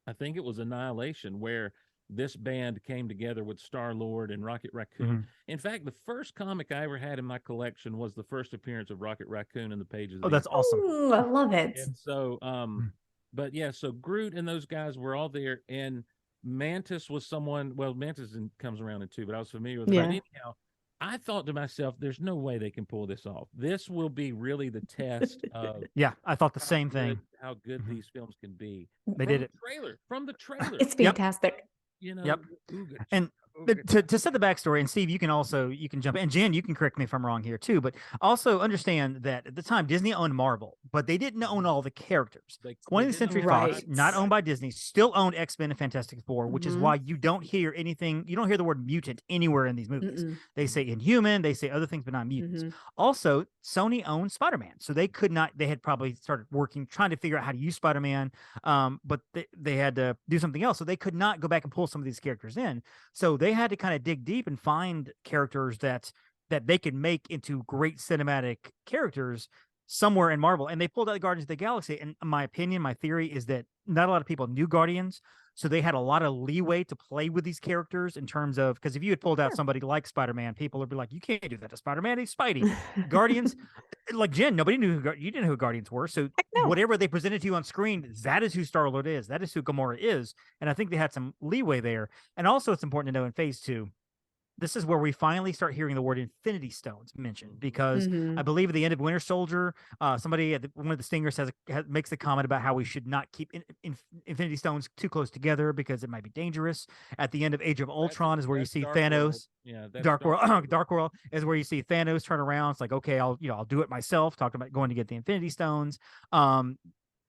I think it was Annihilation, where this band came together with Star-Lord and Rocket Raccoon. In fact, the first comic I ever had in my collection was the first appearance of Rocket Raccoon in the pages. Oh, that's awesome. Ooh, I love it. And so, but yeah, so Groot and those guys were all there, and Mantis was someone. Well, Mantis comes around in 2, but I was familiar with it. But anyhow, I thought to myself, there's no way they can pull this off. This will be really the test of I thought the same thing. How good these films can be. They did it. From the trailer. It's fantastic. And to set the backstory, and Steve, you can jump in, and Jen, you can correct me if I'm wrong here too, but also understand that at the time Disney owned Marvel, but they didn't own all the characters. 20th Century Fox, not owned by Disney, still owned X-Men and Fantastic Four, which is why you don't hear the word mutant anywhere in these movies. They say Inhuman, they say other things, but not mutants. Also, Sony owned Spider-Man, so they had probably started trying to figure out how to use Spider-Man, but they had to do something else, so they could not go back and pull some of these characters in. So they had to kind of dig deep and find characters that they could make into great cinematic characters somewhere in Marvel. And they pulled out the Guardians of the Galaxy. And my opinion, my theory is that not a lot of people knew Guardians. So they had a lot of leeway to play with these characters in terms of, because if you had pulled out somebody like Spider-Man, people would be like, you can't do that to Spider-Man. He's Spidey. Guardians, like Jen, nobody knew you didn't know who Guardians were. So whatever they presented to you on screen, that is who Star-Lord is. That is who Gamora is. And I think they had some leeway there. And also it's important to know in phase 2, this is where we finally start hearing the word Infinity Stones mentioned, because I believe at the end of Winter Soldier, somebody at one of the Stingers makes the comment about how we should not keep Infinity Stones too close together because it might be dangerous. At the end of Age of Ultron is where you see Thanos. Dark World is where you see Thanos turn around. It's like, okay, I'll do it myself. Talking about going to get the Infinity Stones.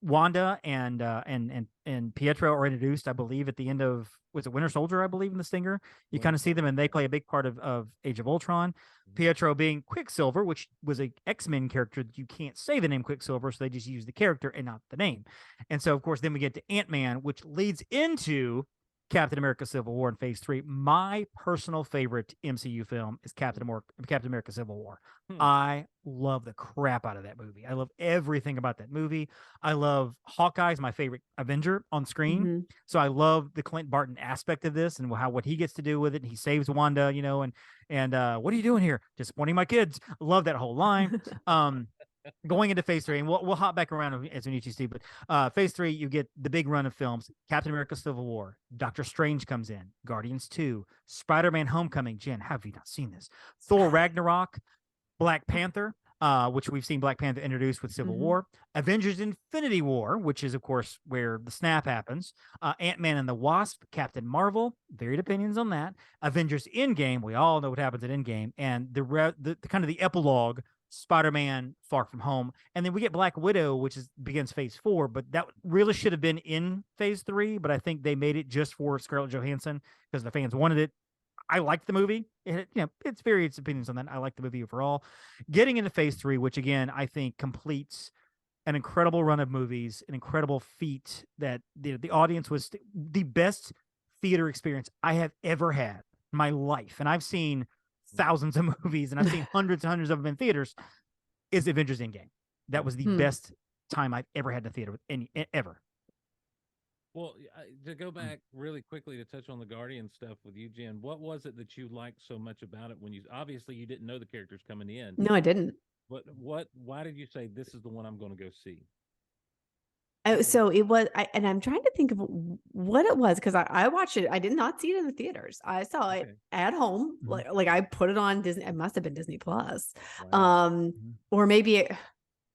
Wanda and Pietro are introduced, I believe, at the end of, was it Winter Soldier, I believe, in the Stinger. You kind of see them, and they play a big part of Age of Ultron. Pietro being Quicksilver, which was a X-Men character that you can't say the name Quicksilver, so they just use the character and not the name. And so, of course, then we get to Ant-Man, which leads into Captain America Civil War in phase 3. My personal favorite MCU film is Captain America Civil War. I love the crap out of that movie. I love everything about that movie. I love Hawkeye's my favorite Avenger on screen. So I love the Clint Barton aspect of this and what he gets to do with it. He saves Wanda, and what are you doing here? Disappointing my kids. Love that whole line. Going into phase 3, and we'll hop back around as we need to, Steve, but phase 3, you get the big run of films. Captain America Civil War, Doctor Strange comes in, Guardians 2, Spider-Man Homecoming. Jen, have you not seen this? Thor Ragnarok, Black Panther, which we've seen Black Panther introduced with Civil War, Avengers Infinity War, which is, of course, where the snap happens, Ant-Man and the Wasp, Captain Marvel, varied opinions on that, Avengers Endgame, we all know what happens at Endgame, and the kind of the epilogue, Spider-Man Far From Home, and then we get Black Widow, which begins phase 4, but that really should have been in phase 3, but I think they made it just for Scarlett Johansson because the fans wanted it. I liked the movie. It's various opinions on that. I like the movie overall. Getting into phase 3, which again I think completes an incredible run of movies, an incredible feat that the audience was the best theater experience I have ever had in my life, and I've seen thousands of movies, and I've seen hundreds and hundreds of them in theaters, is Avengers Endgame. That was the best time I've ever had in the theater with ever. Well, to go back really quickly to touch on the Guardian stuff with you, Jen, what was it that you liked so much about it when you obviously you didn't know the characters coming in? No, I didn't. Why did you say this is the one I'm going to go see? So it was, and I'm trying to think of what it was because I watched it. I did not see it in the theaters. I saw it at home. Like I put it on Disney. It must have been Disney Plus, or maybe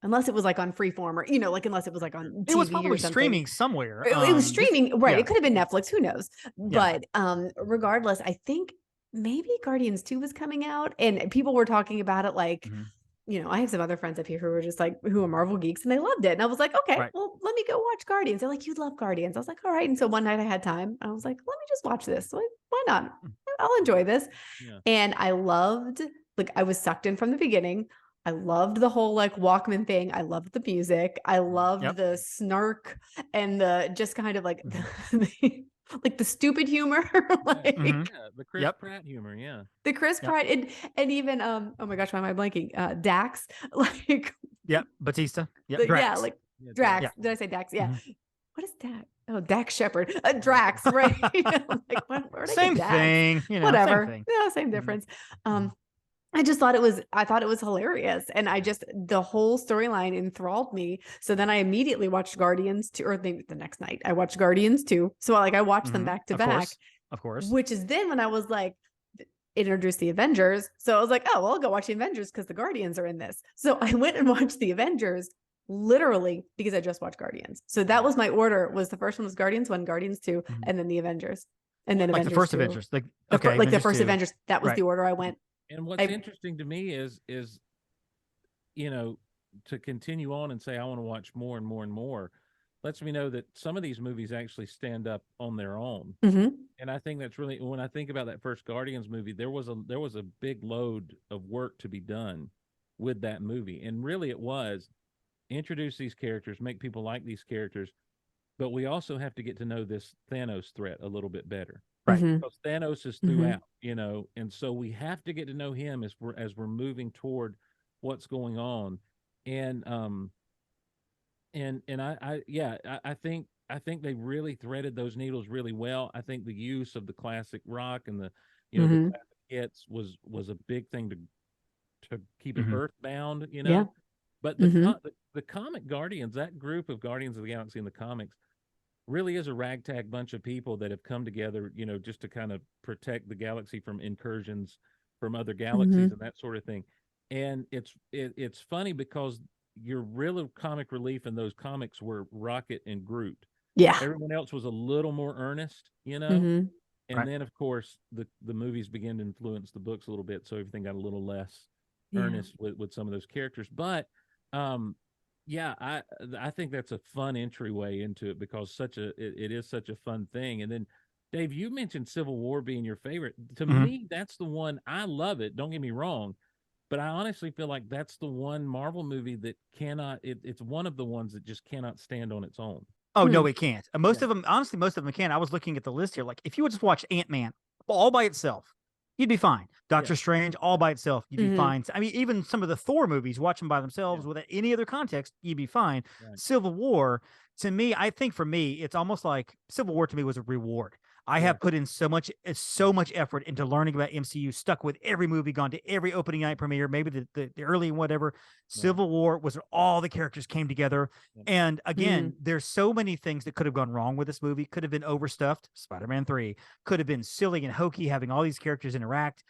unless it was like on Freeform or like unless it was like on TV it was probably or something. streaming somewhere. It was streaming, right? Yeah. It could have been Netflix. Who knows? But regardless, I think maybe Guardians 2 was coming out, and people were talking about it like. I have some other friends up here who were just like, who are Marvel geeks, and they loved it. And I was like, okay, well, let me go watch Guardians. They're like, you'd love Guardians. I was like, all right. And so one night I had time. I was like, let me just watch this. Why not? I'll enjoy this. Yeah. And I loved, like, I was sucked in from the beginning. I loved the whole like Walkman thing. I loved the music. I loved the snark and the just kind of like like the stupid humor, like the Chris Pratt humor, the Chris Pratt, and even oh my gosh, why am I blanking? Dax, like Batista, Drax. Drax. Yeah. Did I say Dax? Yeah. What is Dax? Oh, Dax Shepard, Drax, right? Like, same thing, whatever. Same thing. Yeah, same difference. I thought it was hilarious. And the whole storyline enthralled me. So then I immediately watched Guardians 2, or the next night I watched Guardians 2. So I watched them back to back. Of course. Which is then when I was like, introduced the Avengers. So I was like, oh, well, I'll go watch the Avengers because the Guardians are in this. So I went and watched the Avengers literally because I just watched Guardians. So that was my order. Was the first one was Guardians 1, Guardians 2, and then the Avengers. And then Avengers the first 2. Avengers. The first 2. Avengers. That was the order I went. And what's interesting to me is, to continue on and say, I want to watch more and more and more, lets me know that some of these movies actually stand up on their own. And I think that's really, when I think about that first Guardians movie, there was a big load of work to be done with that movie. And really it was introduce these characters, make people like these characters, but we also have to get to know this Thanos threat a little bit better. Right. Because Thanos is throughout, and so we have to get to know him as we're moving toward what's going on. And I think they really threaded those needles really well. I think the use of the classic rock and the the classic hits was a big thing to keep it earthbound, But the comic Guardians, that group of Guardians of the Galaxy in the comics, really is a ragtag bunch of people that have come together, just to kind of protect the galaxy from incursions from other galaxies and that sort of thing. And it's funny because your real comic relief in those comics were Rocket and Groot. Yeah. Everyone else was a little more earnest, And then, of course, the movies began to influence the books a little bit, so everything got a little less earnest with some of those characters. But I think that's a fun entryway into it because it is such a fun thing. And then, Dave, you mentioned Civil War being your favorite. To me, that's the one. I love it. Don't get me wrong, but I honestly feel like that's the one Marvel movie that cannot. It's one of the ones that just cannot stand on its own. Oh no, it can't. Most of them, honestly, most of them can. I was looking at the list here. Like, if you would just watch Ant-Man all by itself, you'd be fine. Doctor Strange all by itself, you'd be fine. I mean, even some of the Thor movies, watch them by themselves without any other context, you'd be fine. Right. Civil War, to me, I think for me, it's almost like Civil War to me was a reward. I have put in so much effort into learning about MCU, stuck with every movie, gone to every opening night premiere, maybe the early whatever. Civil War was where all the characters came together. And again, there's so many things that could have gone wrong with this movie. Could have been overstuffed, Spider-Man 3. Could have been silly and hokey, having all these characters interact.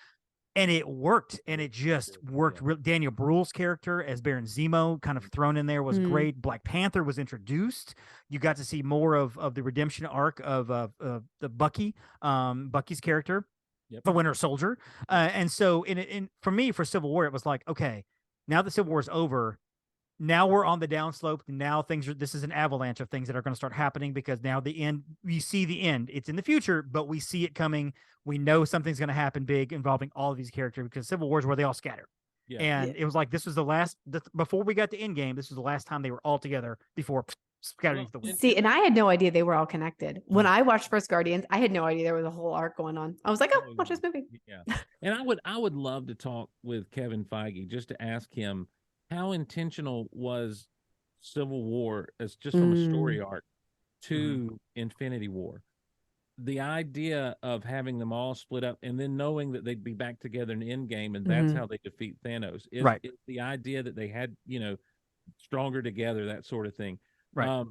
And it worked, and it just worked. Daniel Bruhl's character as Baron Zemo kind of thrown in there was great. Black Panther was introduced. You got to see more of the redemption arc of the Bucky's character, the Winter Soldier. And so for me, for Civil War, it was like, okay, now that Civil War is over, now we're on the downslope. Now this is an avalanche of things that are going to start happening because now we see the end. It's in the future, but we see it coming. We know something's going to happen big involving all of these characters because Civil War is where they all scatter. Yeah. And it was like, this was the last, before we got to Endgame, this was the last time they were all together before scattering the wind. See, and I had no idea they were all connected. When I watched First Guardians, I had no idea there was a whole arc going on. I was like, watch this movie. Yeah. And I would love to talk with Kevin Feige just to ask him, how intentional was Civil War as just from a story arc to Infinity War. The idea of having them all split up and then knowing that they'd be back together in Endgame, and that's how they defeat Thanos, is the idea that they had, stronger together, that sort of thing. Right.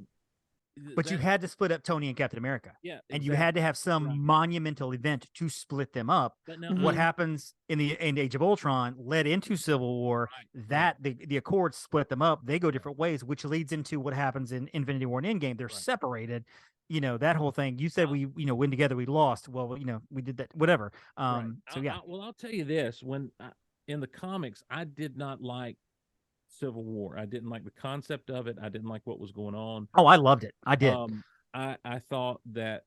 But you had to split up Tony and Captain America. Yeah. And you had to have some monumental event to split them up. But now, what happens in Age of Ultron led into Civil War, the Accords split them up. They go different ways, which leads into what happens in Infinity War and Endgame. They're separated. That whole thing. You said we win together, we lost. Well, we did that, whatever. So yeah. Well, I'll tell you this: when in the comics, I did not like Civil War. I didn't like the concept of it. I didn't like what was going on. Oh, I loved it. I did. I thought that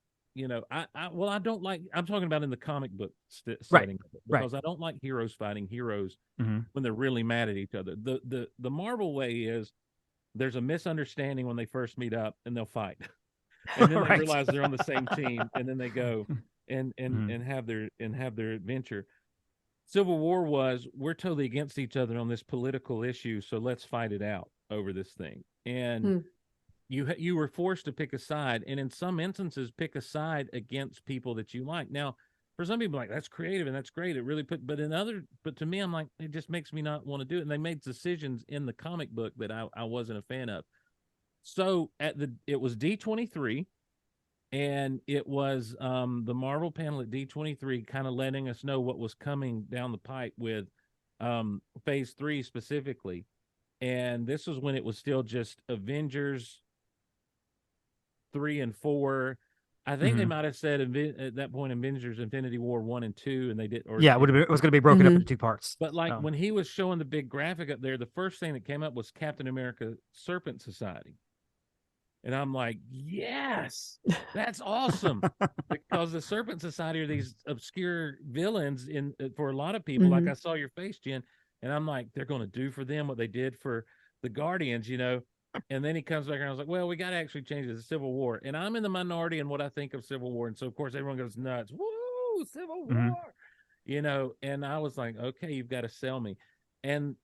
I don't like. I'm talking about in the comic book setting, because I don't like heroes fighting heroes when they're really mad at each other. The Marvel way is there's a misunderstanding when they first meet up and they'll fight. And then they realize they're on the same team, and then they go and have their adventure. Civil War was, we're totally against each other on this political issue, so let's fight it out over this thing. And you were forced to pick a side, and in some instances, pick a side against people that you like. Now, for some people, like, that's creative and that's great. It really but to me, I'm like, it just makes me not want to do it. And they made decisions in the comic book that I wasn't a fan of. So it was D23, and it was the Marvel panel at D23 kind of letting us know what was coming down the pipe with Phase 3 specifically. And this was when it was still just Avengers 3 and 4. I think they might have said at that point Avengers Infinity War 1 and 2, and they did. Or it was going to be broken up into 2 parts. But when he was showing the big graphic up there, the first thing that came up was Captain America Serpent Society. And I'm like, yes, that's awesome. Because the Serpent Society are these obscure villains for a lot of people. Like, I saw your face, Jen, and I'm like, they're going to do for them what they did for the Guardians, And then he comes back and I was like, well, we got to actually change it to Civil War. And I'm in the minority in what I think of Civil War. And so, of course, everyone goes nuts. Woo, Civil War. And I was like, okay, you've got to sell me. And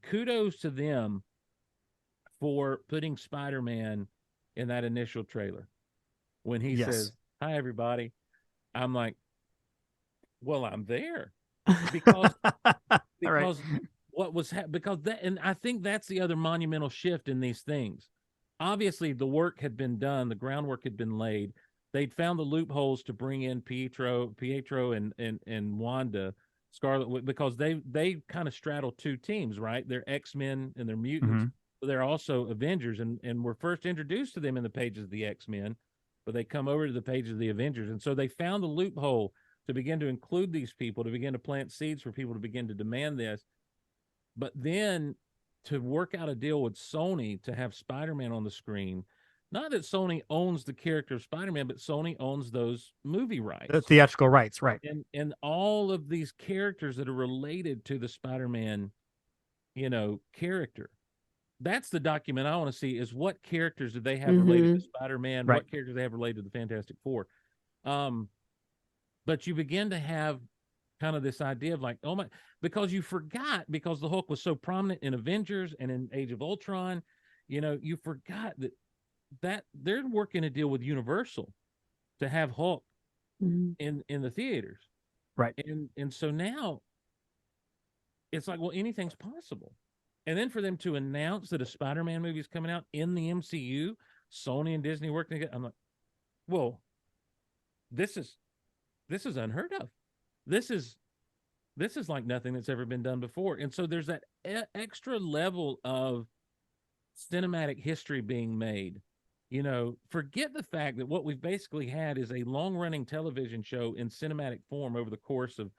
kudos to them for putting Spider-Man in that initial trailer. When he says, hi, everybody, I'm like, well, I'm there. Because what was because that, and I think that's the other monumental shift in these things. Obviously, the work had been done, the groundwork had been laid. They'd found the loopholes to bring in Pietro and Wanda, Scarlet, because they kind of straddle 2 teams, right? They're X-Men and they're mutants. But they're also Avengers, and we're first introduced to them in the pages of the X-Men, but they come over to the pages of the Avengers. And so they found the loophole to begin to include these people, to begin to plant seeds for people to begin to demand this. But then to work out a deal with Sony to have Spider-Man on the screen, not that Sony owns the character of Spider-Man, but Sony owns those movie rights. The theatrical rights, right. And all of these characters that are related to the Spider-Man, character. That's the document I want to see, is what characters do they have related to Spider-Man? Right. What characters do they have related to the Fantastic Four? But you begin to have kind of this idea of like, oh my, because you forgot, because the Hulk was so prominent in Avengers and in Age of Ultron, you forgot that they're working a deal with Universal to have Hulk in the theaters. Right. And so now it's like, well, anything's possible. And then for them to announce that a Spider-Man movie is coming out in the MCU, Sony and Disney working together, I'm like, whoa, this is unheard of. This is like nothing that's ever been done before. And so there's that extra level of cinematic history being made. Forget the fact that what we've basically had is a long-running television show in cinematic form over the course of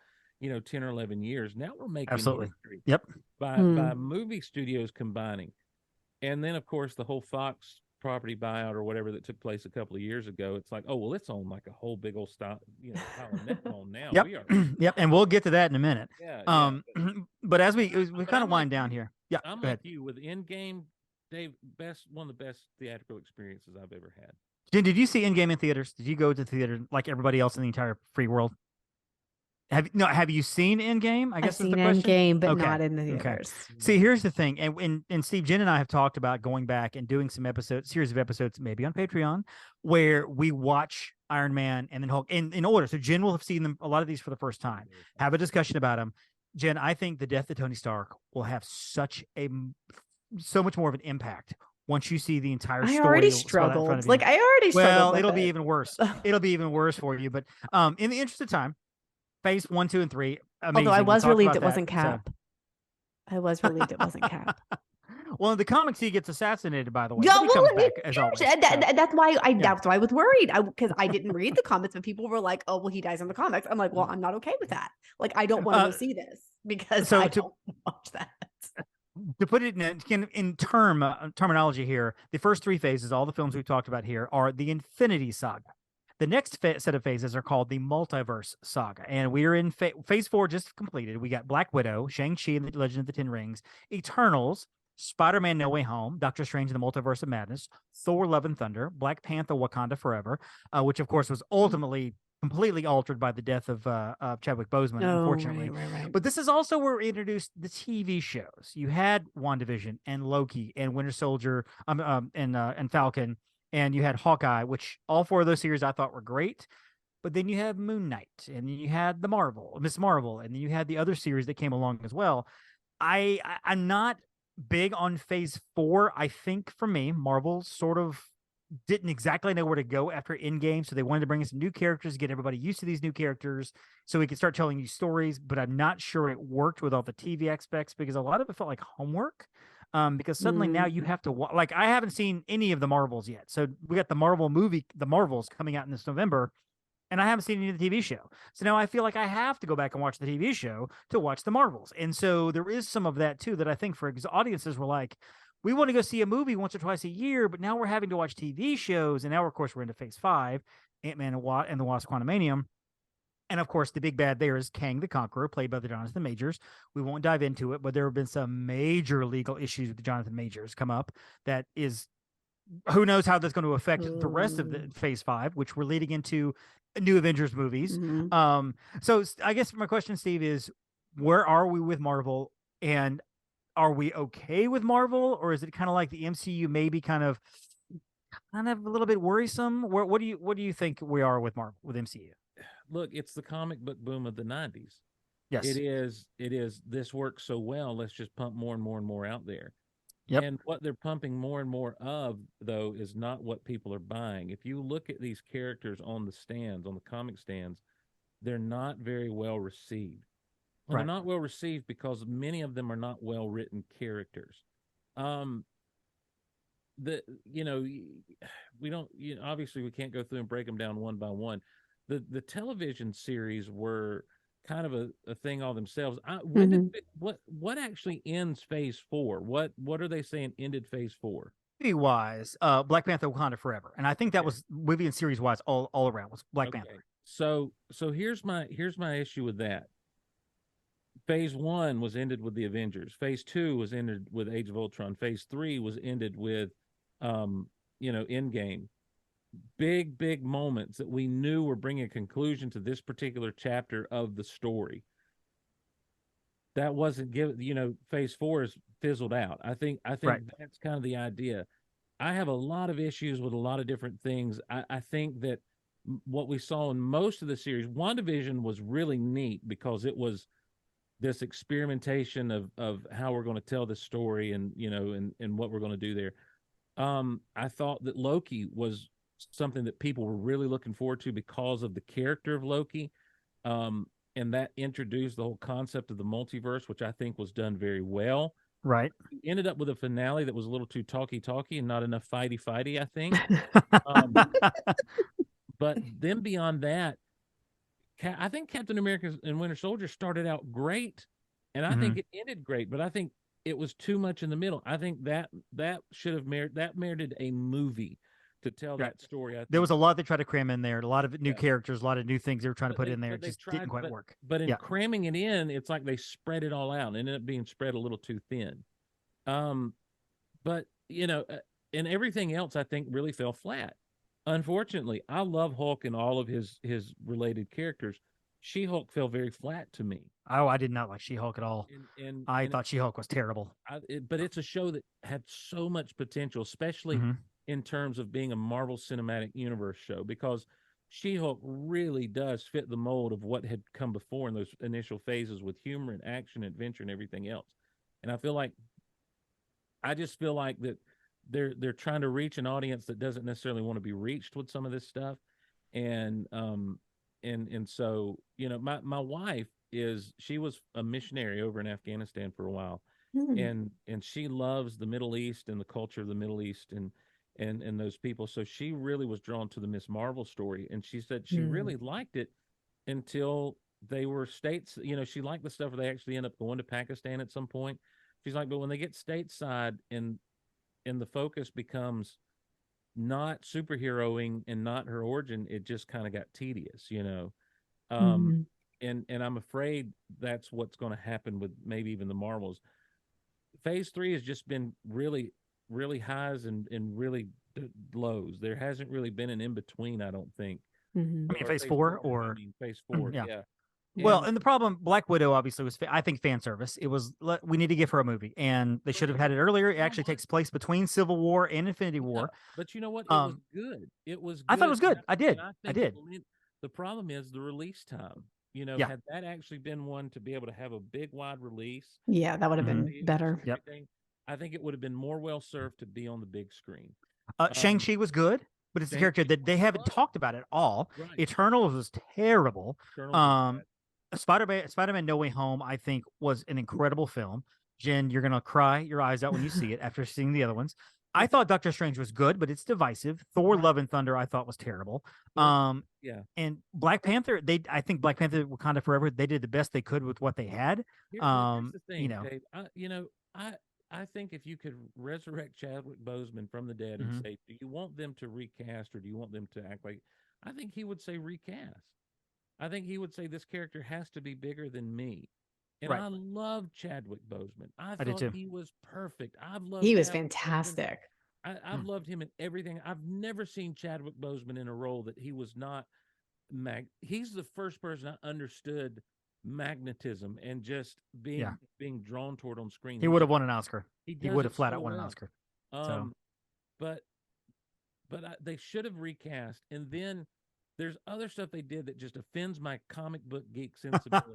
10 or 11 years. Now we're making history. Yep. By movie studios combining. And then, of course, the whole Fox property buyout or whatever that took place a couple of years ago. It's like, oh, well, it's on like a whole big old style, pile of net on now. Yep. We are. Yep. And we'll get to that in a minute. Yeah. But as we kind of wind down here. Yeah. I'm like you with Endgame, Dave, one of the best theatrical experiences I've ever had. Jen, did you see Endgame in theaters? Did you go to the theater like everybody else in the entire free world? Have you seen Endgame? I guess I've is the seen question. Endgame, but Okay. not in the Okay. theaters. See, here's the thing, and Steve, Jen and I have talked about going back and doing some series of episodes, maybe on Patreon, where we watch Iron Man and then Hulk in order. So Jen will have seen a lot of these for the first time. Have a discussion about them. Jen, I think the death of Tony Stark will have so much more of an impact once you see the entire story. I already spelled out in front of struggled. you. Like, I already struggled. Well, with it'll be it. even worse. It'll be even worse for you. But in the interest of time, Phase 1, 2, and 3. Amazing. Although I was relieved it that, wasn't Cap. So. I was relieved it wasn't Cap. Well, in the comics, he gets assassinated, by the way. Yeah, But he comes back, as always. That's why I was worried. Because I didn't read the comics, but people were like, "Oh, well, he dies in the comics." I'm like, "Well, I'm not okay with that. Like, I don't want to go see this because I don't watch that." To put it in terminology here, the first 3 phases, all the films we've talked about here, are the Infinity Saga. The next set of phases are called the Multiverse Saga, and we are in phase 4 just completed. We got Black Widow, Shang-Chi and the Legend of the Ten Rings, Eternals, Spider-Man No Way Home, Doctor Strange and the Multiverse of Madness, Thor Love and Thunder, Black Panther Wakanda Forever, which of course was ultimately completely altered by the death of Chadwick Boseman, unfortunately. Right. But this is also where we introduced the TV shows. You had WandaVision and Loki and Winter Soldier and Falcon, and you had Hawkeye, which all 4 of those series I thought were great. But then you have Moon Knight, and then you had Miss Marvel, and then you had the other series that came along as well. I'm not big on phase 4. I think for me, Marvel sort of didn't exactly know where to go after Endgame, so they wanted to bring in some new characters, get everybody used to these new characters so we could start telling new stories, but I'm not sure it worked with all the TV aspects because a lot of it felt like homework. Because suddenly now you have to like, I haven't seen any of the Marvels yet. So we got the Marvel movie, The Marvels, coming out in this November, and I haven't seen any of the TV show. So now I feel like I have to go back and watch the TV show to watch the Marvels. And so there is some of that too, that I think for audiences were like, we want to go see a movie once or twice a year, but now we're having to watch TV shows. And now, of course, we're into phase 5, Ant-Man and the Wasp: Quantumanium. And of course, the big bad there is Kang the Conqueror, played by the Jonathan Majors. We won't dive into it, but there have been some major legal issues with the Jonathan Majors come up. That is, who knows how that's going to affect the rest of the phase 5, which we're leading into new Avengers movies. So I guess my question, Steve, is where are we with Marvel? And are we okay with Marvel? Or is it kind of like the MCU maybe kind of a little bit worrisome? What do you think we are with Marvel, with MCU? Look, it's the comic book boom of the 90s. Yes. It is. This works so well. Let's just pump more and more and more out there. Yep. And what they're pumping more and more of, though, is not what people are buying. If you look at these characters on the stands, on the comic stands, they're not very well received. Well, Right. They're not well received because many of them are not well-written characters. Obviously we can't go through and break them down one by one. The television series were kind of a thing all themselves. What actually ends phase 4? What are they saying ended phase 4? Movie wise, Black Panther Wakanda Forever. And I think that was movie and series wise all around was Black Panther. So here's my issue with that. Phase 1 was ended with the Avengers. Phase 2 was ended with Age of Ultron. Phase 3 was ended with Endgame. Big moments that we knew were bringing a conclusion to this particular chapter of the story. That wasn't given. Phase 4 is fizzled out. I think Right. That's kind of the idea. I have a lot of issues with a lot of different things. I think that what we saw in most of the series, WandaVision was really neat because it was this experimentation of how we're going to tell this story and what we're going to do there. I thought that Loki was something that people were really looking forward to because of the character of Loki. And that introduced the whole concept of the multiverse, which I think was done very well. Right. We ended up with a finale that was a little too talky and not enough fighty, I think. But then beyond that, I think Captain America and Winter Soldier started out great, and I think it ended great, but I think it was too much in the middle. I think that should have merited a movie to tell that story. There was a lot they tried to cram in there, a lot of new characters, a lot of new things they were trying to put in there. It just didn't quite work. But in cramming it in, it's like they spread it all out and ended up being spread a little too thin. But and everything else I think really fell flat. Unfortunately, I love Hulk and all of his related characters, She-Hulk fell very flat to me. Oh, I did not like She-Hulk at all. I And thought She-Hulk was terrible. but it's a show that had so much potential, especially in terms of being a Marvel Cinematic Universe show, because She-Hulk really does fit the mold of what had come before in those initial phases with humor and action, adventure, and everything else. And I just feel like that they're trying to reach an audience that doesn't necessarily want to be reached with some of this stuff. And so, my wife she was a missionary over in Afghanistan for a while, and she loves the Middle East and the culture of the Middle East and those people. So she really was drawn to the Miss Marvel story, and she said she really liked it until they were states. She liked the stuff where they actually end up going to Pakistan at some point. She's like, but when they get stateside and the focus becomes not superheroing and not her origin, it just kind of got tedious, and I'm afraid that's what's going to happen with maybe even the Marvels. Phase 3 has just been really, really highs and really lows. There hasn't really been an in between, I don't think. I mean, phase 4 or phase 4, yeah. Well, and the problem, Black Widow obviously was, I think, fan service. It was, we need to give her a movie, and they should have had it earlier. It actually takes place between Civil War and Infinity War. But you know what? It was good. It was good. I thought it was good. I did. The problem is the release time. Had that actually been one to be able to have a big, wide release. Yeah, that would have been better. Yep. I think it would have been more well served to be on the big screen. Shang-Chi was good, but it's a character that they haven't talked about at all. Right. Eternals was terrible. Spider-Man No Way Home, I think, was an incredible film. Jen, you're going to cry your eyes out when you see it after seeing the other ones. I thought Doctor Strange was good, but it's divisive. Thor: Love and Thunder, I thought was terrible. And Black Panther, I think Black Panther, Wakanda Forever, they did the best they could with what they had. Here's the thing, Dave. I think if you could resurrect Chadwick Boseman from the dead and say, do you want them to recast or do you want them to act like? I think he would say recast. I think he would say this character has to be bigger than me. And I loved Chadwick Boseman. I thought he was perfect. He was fantastic. I've loved him in everything. I've never seen Chadwick Boseman in a role that he was not. He's the first person I understood magnetism and just being drawn toward on screen. He would have won an Oscar. He would have flat out won an Oscar. But they should have recast. And then there's other stuff they did that just offends my comic book geek sensibility.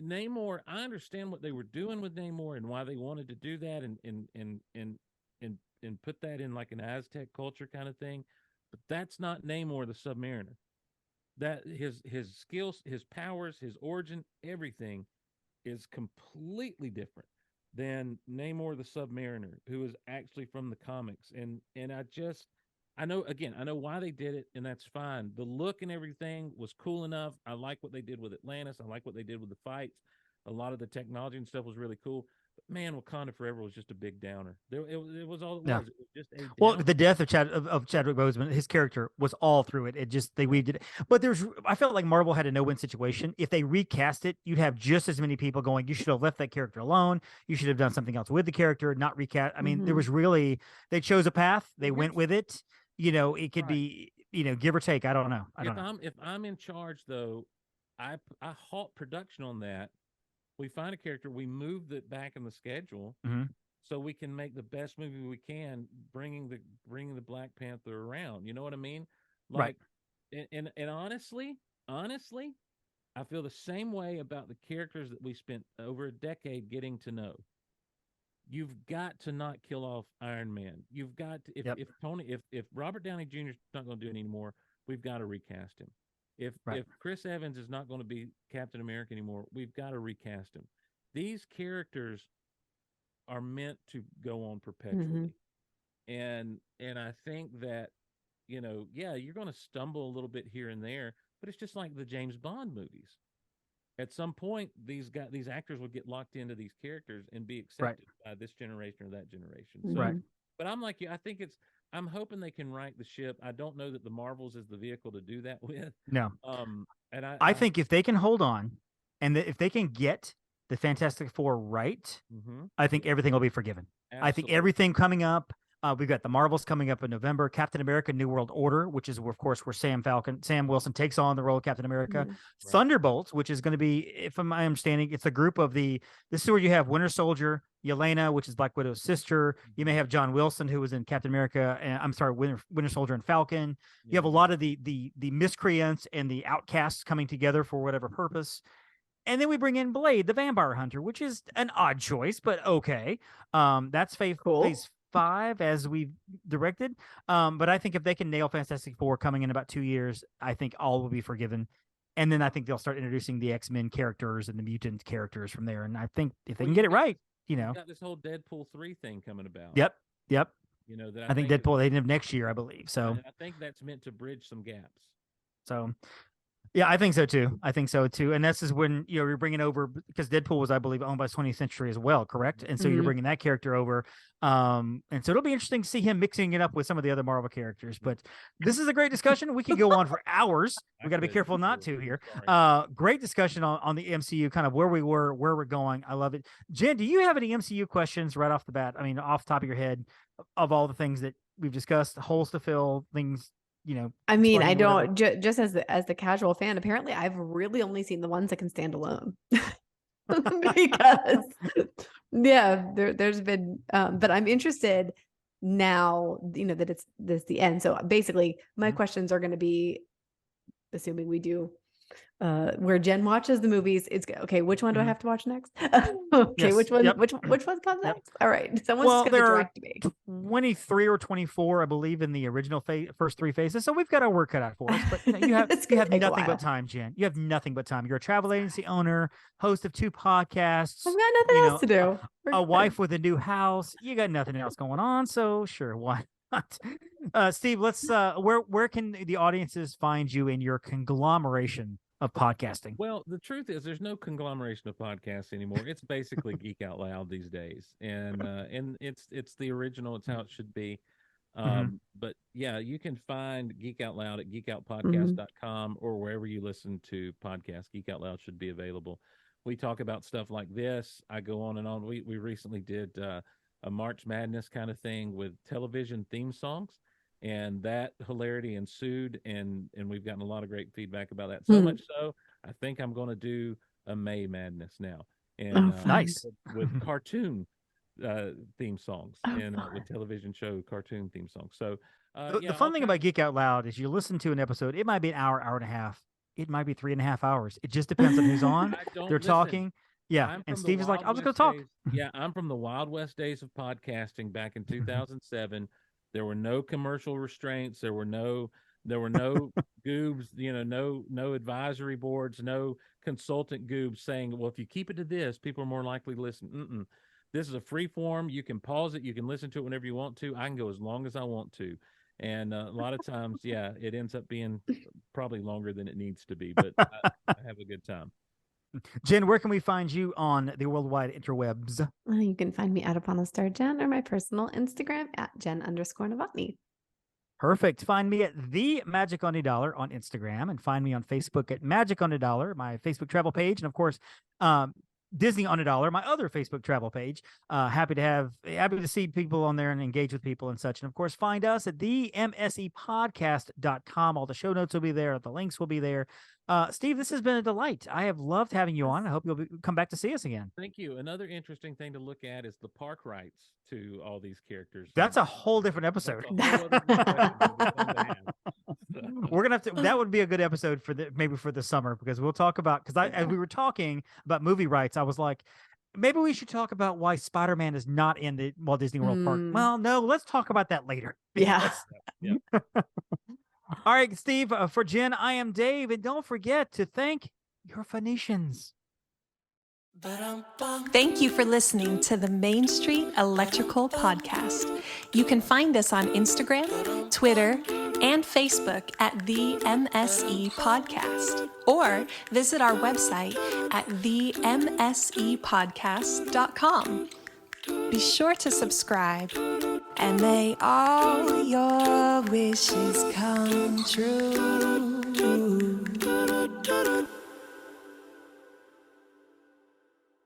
Namor, I understand what they were doing with Namor and why they wanted to do that and put that in like an Aztec culture kind of thing, but that's not Namor the Submariner. That his skills, his powers, his origin, everything is completely different than Namor the Submariner, who is actually from the comics. And I know why they did it, and that's fine. The look and everything was cool enough. I like what they did with Atlantis. I like what they did with the fights. A lot of the technology and stuff was really cool. But man, Wakanda Forever was just a big downer. It was all it was. It was just a downer. The death of Chadwick Boseman, his character was all through it. It just, they weaved it. But I felt like Marvel had a no-win situation. If they recast it, you'd have just as many people going, you should have left that character alone. You should have done something else with the character, not recast. I mean, there was really, they chose a path. They went with it. It could be, give or take. I don't know. If I'm in charge, though, I halt production on that. We find a character, we move it back in the schedule, so we can make the best movie we can, bringing the Black Panther around. You know what I mean? Like, right. And honestly, I feel the same way about the characters that we spent over a decade getting to know. You've got to not kill off Iron Man. You've got to, if Robert Downey Jr. is not going to do it anymore, we've got to recast him. If Chris Evans is not going to be Captain America anymore, we've got to recast him. These characters are meant to go on perpetually. And I think that, you're going to stumble a little bit here and there, but it's just like the James Bond movies. At some point, these actors will get locked into these characters and be accepted by this generation or that generation. So, but I'm like you. I'm hoping they can right the ship. I don't know that the Marvels is the vehicle to do that with. No. And I think if they can hold on, and if they can get the Fantastic Four right, I think everything will be forgiven. Absolutely. I think everything coming up We've got the Marvels coming up in November. Captain America: New World Order, which is of course where Sam Wilson takes on the role of Captain America. Mhm. Thunderbolts, which is going to be, if I'm understanding, it's a group of this is where you have Winter Soldier, Yelena, which is Black Widow's sister. You may have John Wilson, who was in Captain America, and I'm sorry, Winter Soldier and Falcon. You have a lot of the miscreants and the outcasts coming together for whatever purpose. And then we bring in Blade, the Vampire Hunter, which is an odd choice, but okay. That's phase 5 as we've directed. But I think if they can nail Fantastic Four coming in about 2 years, I think all will be forgiven. And then I think they'll start introducing the X-Men characters and the mutant characters from there. And I think if they can get it right, got this whole Deadpool 3 thing coming about. Yep. That I think Deadpool they have next year, I believe. So I think that's meant to bridge some gaps. So yeah, I think so too. And this is when you're bringing over, because Deadpool was, I believe, owned by 20th Century as well, correct? And so you're bringing that character over, and so it'll be interesting to see him mixing it up with some of the other Marvel characters. But this is a great discussion. We can go on for hours. We got to be careful not to here. Great discussion on the MCU, kind of where we were, where we're going. I love it. Jen, do you have any MCU questions right off the bat? I mean, off the top of your head, of all the things that we've discussed, holes to fill, things. I mean, I don't just as the casual fan, apparently I've really only seen the ones that can stand alone. Because there's been but I'm interested now, that it's the end. So basically my questions are going to be, assuming we do where Jen watches the movies, it's okay. Which one do I have to watch next? Okay, yes. which one? Which one comes next? All right, someone's going to direct me. 23 or 24, I believe, in the original first 3 phases. So we've got our work cut out for us. But you have nothing but time, Jen. You have nothing but time. You're a travel agency owner, host of 2 podcasts. I've got nothing else to do. A wife with a new house. You got nothing else going on. So sure, why not? Steve, let's. Where can the audiences find you in your conglomeration of podcasting? Well, the truth is there's no conglomeration of podcasts anymore. It's basically Geek Out Loud these days. And it's the original, it's how it should be. But yeah, you can find Geek Out Loud at geekoutpodcast.com or wherever you listen to podcasts. Geek Out Loud should be available. We talk about stuff like this. I go on and on. We recently did a March Madness kind of thing with television theme songs. And that hilarity ensued, and we've gotten a lot of great feedback about that. So much so, I think I'm going to do a May Madness now, and nice with cartoon theme songs and with television show cartoon theme songs. So the fun thing about Geek Out Loud is you listen to an episode. It might be an hour, hour and a half. It might be 3.5 hours. It just depends on who's on. They're talking. Yeah, and Steve is like, I'm just going to talk. Yeah, I'm from the Wild West days of podcasting back in 2007. There were no commercial restraints. There were no goobs, no advisory boards, no consultant goobs saying, well, if you keep it to this, people are more likely to listen. This is a free form. You can pause it. You can listen to it whenever you want to. I can go as long as I want to. And a lot of times, it ends up being probably longer than it needs to be, but I have a good time. Jen, where can we find you on the worldwide interwebs? You can find me at Upon a Star Jen or my personal Instagram at Jen_Novotny. Perfect. Find me at the Magic on a Dollar on Instagram, and find me on Facebook at Magic on a Dollar, my Facebook travel page, and of course, Disney on a Dollar, my other Facebook travel page. Happy to see people on there and engage with people and such. And of course, find us at themsepodcast.com. All the show notes will be there. The links will be there. Steve, this has been a delight. I have loved having you on. I hope you'll come back to see us again. Thank you. Another interesting thing to look at is the park rights to all these characters. That's a whole different episode. We're gonna have to. That would be a good episode maybe for the summer, because we'll talk about, as we were talking about movie rights, I was like, maybe we should talk about why Spider-Man is not in the Walt Disney World Park. Well, no, let's talk about that later. Yeah. All right, Steve, for Jen, I am Dave, and don't forget to thank your Phoenicians. Thank you for listening to the Main Street Electrical Podcast. You can find us on Instagram, Twitter, and Facebook at the MSE Podcast, or visit our website at themsepodcast.com. Be sure to subscribe, and may all your wishes come true.